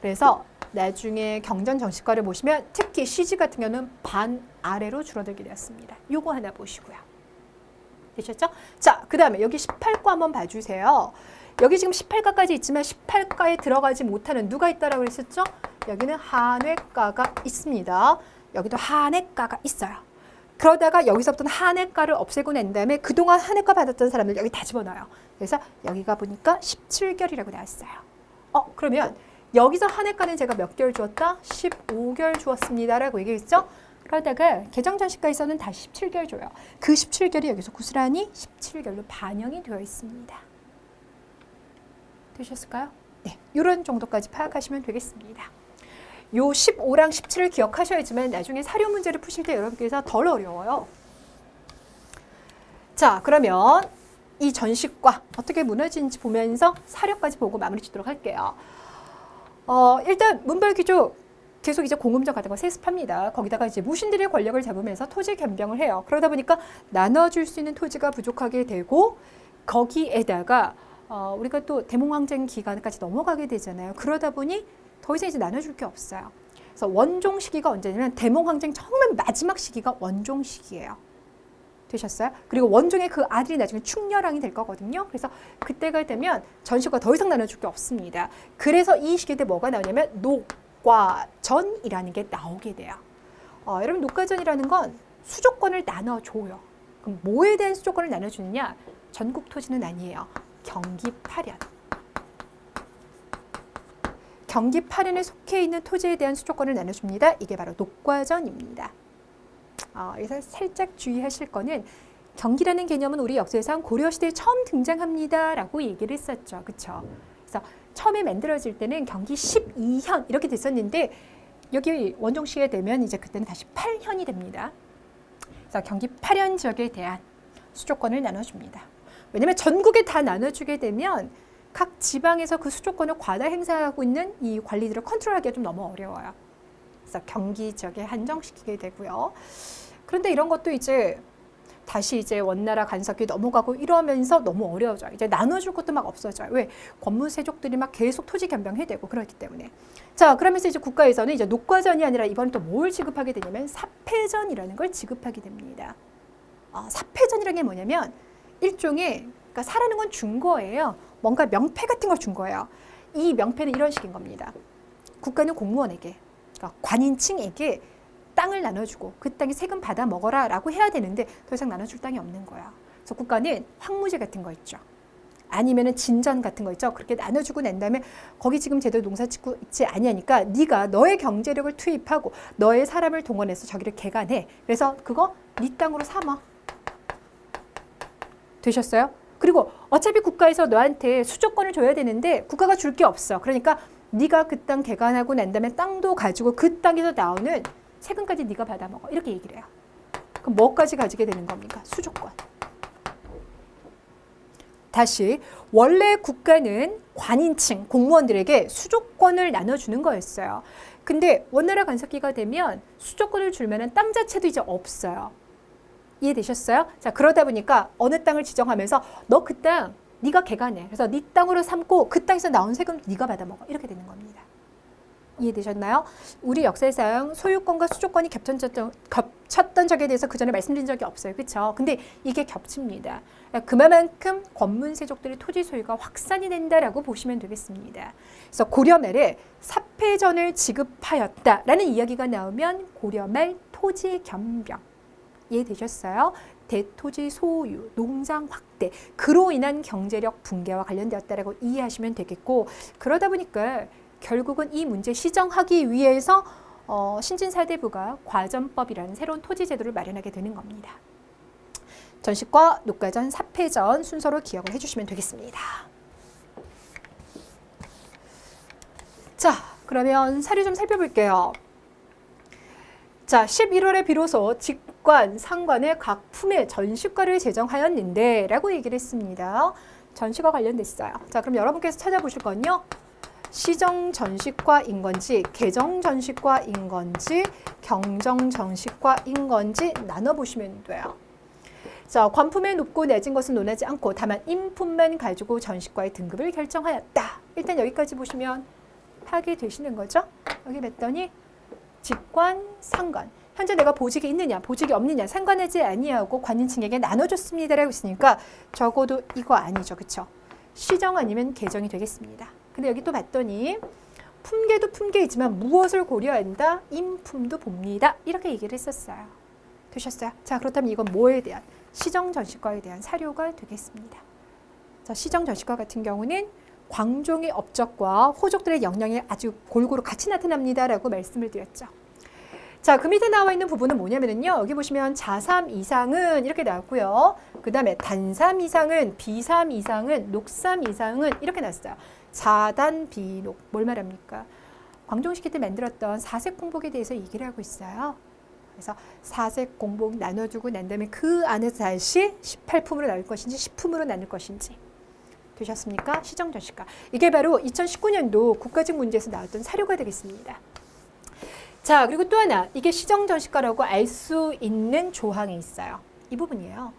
그래서 나중에 경전 정식과를 보시면 특히 CG 같은 경우는 반 아래로 줄어들게 되었습니다. 요거 하나 보시고요. 되셨죠? 자, 그 다음에 여기 18과 한번 봐주세요. 여기 지금 18과까지 있지만 18과에 들어가지 못하는 누가 있다라고 그랬었죠? 여기는 한외과가 있습니다. 여기도 한외과가 있어요. 그러다가 여기서부터는 한외과를 없애고 난 다음에 그동안 한외과 받았던 사람들 여기 다 집어넣어요. 그래서 여기가 보니까 17개월이라고 나왔어요. 그러면 여기서 한해과는 제가 몇 개월 주었다? 15개월 주었습니다. 라고 얘기했죠? 그러다가 개정전시과에서는 다시 17개월 줘요. 그 17개월이 여기서 고스란히 17개월로 반영이 되어 있습니다. 되셨을까요? 네, 이런 정도까지 파악하시면 되겠습니다. 요 15랑 17을 기억하셔야지만 나중에 사료 문제를 푸실 때 여러분께서 덜 어려워요. 자, 그러면 이 전식과 어떻게 무너지는지 보면서 사료까지 보고 마무리 짓도록 할게요. 일단 문벌기조 계속 이제 공음적 같은 거 세습합니다. 거기다가 이제 무신들의 권력을 잡으면서 토지 겸병을 해요. 그러다 보니까 나눠줄 수 있는 토지가 부족하게 되고 거기에다가 우리가 또 대몽황쟁 기간까지 넘어가게 되잖아요. 그러다 보니 더 이상 이제 나눠줄 게 없어요. 그래서 원종 시기가 언제냐면 대몽황쟁 정말 마지막 시기가 원종 시기예요. 되셨어요? 그리고 원종의 그 아들이 나중에 충렬왕이 될 거거든요. 그래서 그때가 되면 전시가 더 이상 나눠줄 게 없습니다. 그래서 이 시기에 뭐가 나오냐면 녹과전이라는 게 나오게 돼요. 여러분 녹과전이라는 건 수조권을 나눠줘요. 그럼 뭐에 대한 수조권을 나눠주느냐? 전국 토지는 아니에요. 경기 파련. 경기 파련에 속해 있는 토지에 대한 수조권을 나눠줍니다. 이게 바로 녹과전입니다. 여기서 살짝 주의하실 거는 경기라는 개념은 우리 역사상 고려시대에 처음 등장합니다 라고 얘기를 했었죠. 그쵸? 그래서 처음에 만들어질 때는 경기 12현 이렇게 됐었는데 여기 원종시에 되면 이제 그때는 다시 8현이 됩니다. 그래서 경기 8현 지역에 대한 수조권을 나눠줍니다. 왜냐하면 전국에 다 나눠주게 되면 각 지방에서 그 수조권을 과다 행사하고 있는 이 관리들을 컨트롤하기가 좀 너무 어려워요. 그래서 경기 지역에 한정시키게 되고요. 그런데 이런 것도 이제 다시 이제 원나라 간섭기 넘어가고 이러면서 너무 어려워져요. 이제 나눠줄 것도 막 없어져요. 왜? 권무세족들이 막 계속 토지 겸병해대고 그렇기 때문에. 자, 그러면서 이제 국가에서는 이제 녹과전이 아니라 이번에 또 뭘 지급하게 되냐면 사패전이라는 걸 지급하게 됩니다. 사패전이라는 게 뭐냐면 일종의 그러니까 사라는 건 준 거예요. 뭔가 명패 같은 걸 준 거예요. 이 명패는 이런 식인 겁니다. 국가는 공무원에게 그러니까 관인층에게 땅을 나눠주고 그 땅에 세금 받아 먹어라 라고 해야 되는데 더 이상 나눠줄 땅이 없는 거야. 그래서 국가는 황무제 같은 거 있죠. 아니면은 진전 같은 거 있죠. 그렇게 나눠주고 난 다음에 거기 지금 제대로 농사 짓고 있지 아니하니까 네가 너의 경제력을 투입하고 너의 사람을 동원해서 저기를 개간해. 그래서 그거 네 땅으로 삼아. 되셨어요? 그리고 어차피 국가에서 너한테 수조권을 줘야 되는데 국가가 줄 게 없어. 그러니까 네가 그 땅 개간하고 난 다음에 땅도 가지고 그 땅에서 나오는 세금까지 네가 받아먹어. 이렇게 얘기를 해요. 그럼 뭐까지 가지게 되는 겁니까? 수조권. 다시 원래 국가는 관인층, 공무원들에게 수조권을 나눠주는 거였어요. 근데 원나라 간섭기가 되면 수조권을 줄면 땅 자체도 이제 없어요. 이해되셨어요? 자, 그러다 보니까 어느 땅을 지정하면서 너 그 땅 네가 개간해. 그래서 네 땅으로 삼고 그 땅에서 나온 세금 네가 받아먹어. 이렇게 되는 겁니다. 이해되셨나요? 우리 역사상 소유권과 수조권이 겹쳤던 적에 대해서 그 전에 말씀드린 적이 없어요. 그렇죠? 근데 이게 겹칩니다. 그만큼 권문세족들의 토지 소유가 확산이 된다라고 보시면 되겠습니다. 그래서 고려 말에 사패전을 지급하였다라는 이야기가 나오면 고려 말 토지 겸병. 이해되셨어요? 대토지 소유, 농장 확대, 그로 인한 경제력 붕괴와 관련되었다라고 이해하시면 되겠고 그러다 보니까 결국은 이 문제 시정하기 위해서 신진사대부가 과전법이라는 새로운 토지 제도를 마련하게 되는 겁니다. 전식과 녹과전, 사패전 순서로 기억을 해주시면 되겠습니다. 자, 그러면 사례 좀 살펴볼게요. 자, 11월에 비로소 직관, 상관의 각 품의 전시과를 제정하였는데 라고 얘기를 했습니다. 전시과 관련됐어요. 자, 그럼 여러분께서 찾아보실 건요. 시정전시과인 건지 개정전시과인 건지 경정전시과인 건지 나눠보시면 돼요. 자, 관품의 높고 낮은 것은 논하지 않고 다만 인품만 가지고 전시과의 등급을 결정하였다. 일단 여기까지 보시면 파악되시는 거죠? 여기 뵀더니 직관, 상관. 현재 내가 보직이 있느냐, 보직이 없느냐 상관하지 아니하고 관인층에게 나눠줬습니다라고 있으니까 적어도 이거 아니죠. 그쵸? 시정 아니면 개정이 되겠습니다. 근데 여기 또 봤더니 품계도 품계이지만 무엇을 고려한다? 인품도 봅니다. 이렇게 얘기를 했었어요. 되셨어요? 자, 그렇다면 이건 뭐에 대한? 시정전시과에 대한 사료가 되겠습니다. 자, 시정전시과 같은 경우는 광종의 업적과 호족들의 역량이 아주 골고루 같이 나타납니다라고 말씀을 드렸죠. 자, 그 밑에 나와 있는 부분은 뭐냐면요. 여기 보시면 자삼 이상은 이렇게 나왔고요. 그 다음에 단삼 이상은, 비삼 이상은, 녹삼 이상은 이렇게 나왔어요. 자단, 비녹. 뭘 말합니까? 광종시기 때 만들었던 사색 공복에 대해서 얘기를 하고 있어요. 그래서 사색 공복 나눠주고 난 다음에 그 안에서 다시 18품으로 나눌 것인지 10품으로 나눌 것인지 되셨습니까? 시정전시과. 이게 바로 2019년도 국가직 문제에서 나왔던 사료가 되겠습니다. 자, 그리고 또 하나, 이게 시정전시과라고 알 수 있는 조항이 있어요. 이 부분이에요.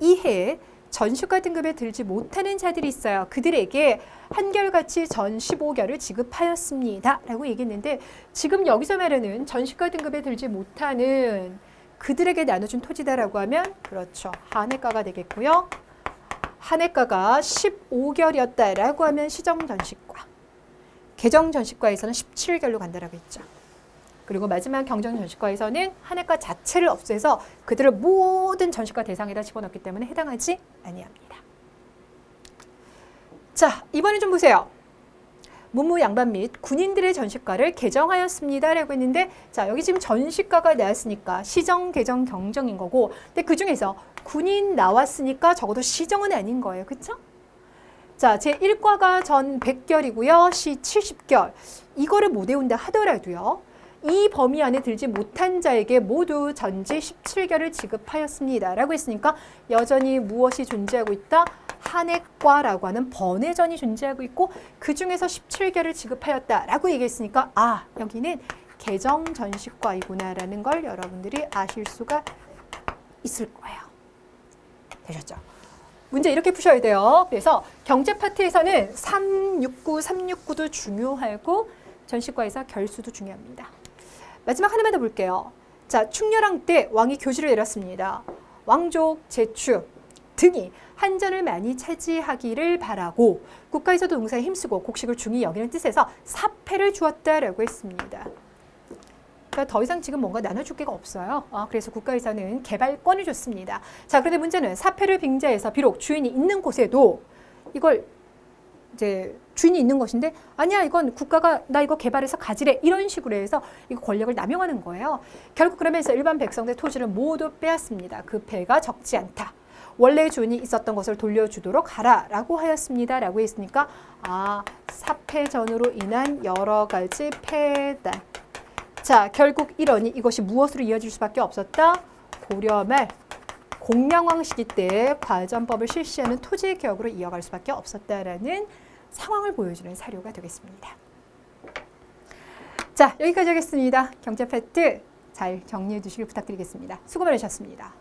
이해 전시과 등급에 들지 못하는 자들이 있어요. 그들에게 한결같이 전 15결을 지급하였습니다. 라고 얘기했는데 지금 여기서 말하는 전시과 등급에 들지 못하는 그들에게 나눠준 토지다라고 하면 그렇죠. 한해가가 되겠고요. 한해가가 15결이었다라고 하면 시정전시과. 개정전시과에서는 17결로 간다라고 했죠. 그리고 마지막 경정전시과에서는 한해가 자체를 없애서 그들을 모든 전시과 대상에다 집어넣기 때문에 해당하지 아니합니다. 자, 이번에 좀 보세요. 문무 양반 및 군인들의 전시과를 개정하였습니다 라고 했는데 자, 여기 지금 전시과가 나왔으니까 시정, 개정, 경정인 거고 근데 그 중에서 군인 나왔으니까 적어도 시정은 아닌 거예요. 그쵸? 자, 제1과가 전 100결이고요. 시 70결. 이거를 못 외운다 하더라도요. 이 범위 안에 들지 못한 자에게 모두 전지 17결을 지급하였습니다. 라고 했으니까 여전히 무엇이 존재하고 있다? 한해과라고 하는 번외전이 존재하고 있고 그 중에서 17결을 지급하였다. 라고 얘기했으니까 아, 여기는 개정전시과이구나 라는 걸 여러분들이 아실 수가 있을 거예요. 되셨죠? 문제 이렇게 푸셔야 돼요. 그래서 경제 파트에서는 369, 369도 중요하고 전시과에서 결수도 중요합니다. 마지막 하나만 더 볼게요. 자, 충렬왕 때 왕이 교지를 내렸습니다. 왕족, 제축 등이 한전을 많이 차지하기를 바라고 국가에서도 농사에 힘쓰고 곡식을 중히 여기는 뜻에서 사패를 주었다라고 했습니다. 그러니까 더 이상 지금 뭔가 나눠줄 게가 없어요. 그래서 국가에서는 개발권을 줬습니다. 자, 그런데 문제는 사패를 빙자해서 비록 주인이 있는 곳에도 이걸 이제 주인이 있는 것인데 아니야 이건 국가가 나 이거 개발해서 가지래 이런 식으로 해서 이거 권력을 남용하는 거예요. 결국 그러면서 일반 백성들 토지를 모두 빼앗습니다. 그 패가 적지 않다. 원래 주인이 있었던 것을 돌려주도록 하라라고 하였습니다. 라고 했으니까 아, 사패전으로 인한 여러 가지 패단. 자, 결국 이러니 이것이 무엇으로 이어질 수밖에 없었다? 고려 말 공량왕 시기 때 과전법을 실시하는 토지 개혁으로 이어갈 수밖에 없었다라는 상황을 보여주는 사료가 되겠습니다. 자, 여기까지 하겠습니다. 경제 팩트 잘 정리해 주시길 부탁드리겠습니다. 수고 많으셨습니다.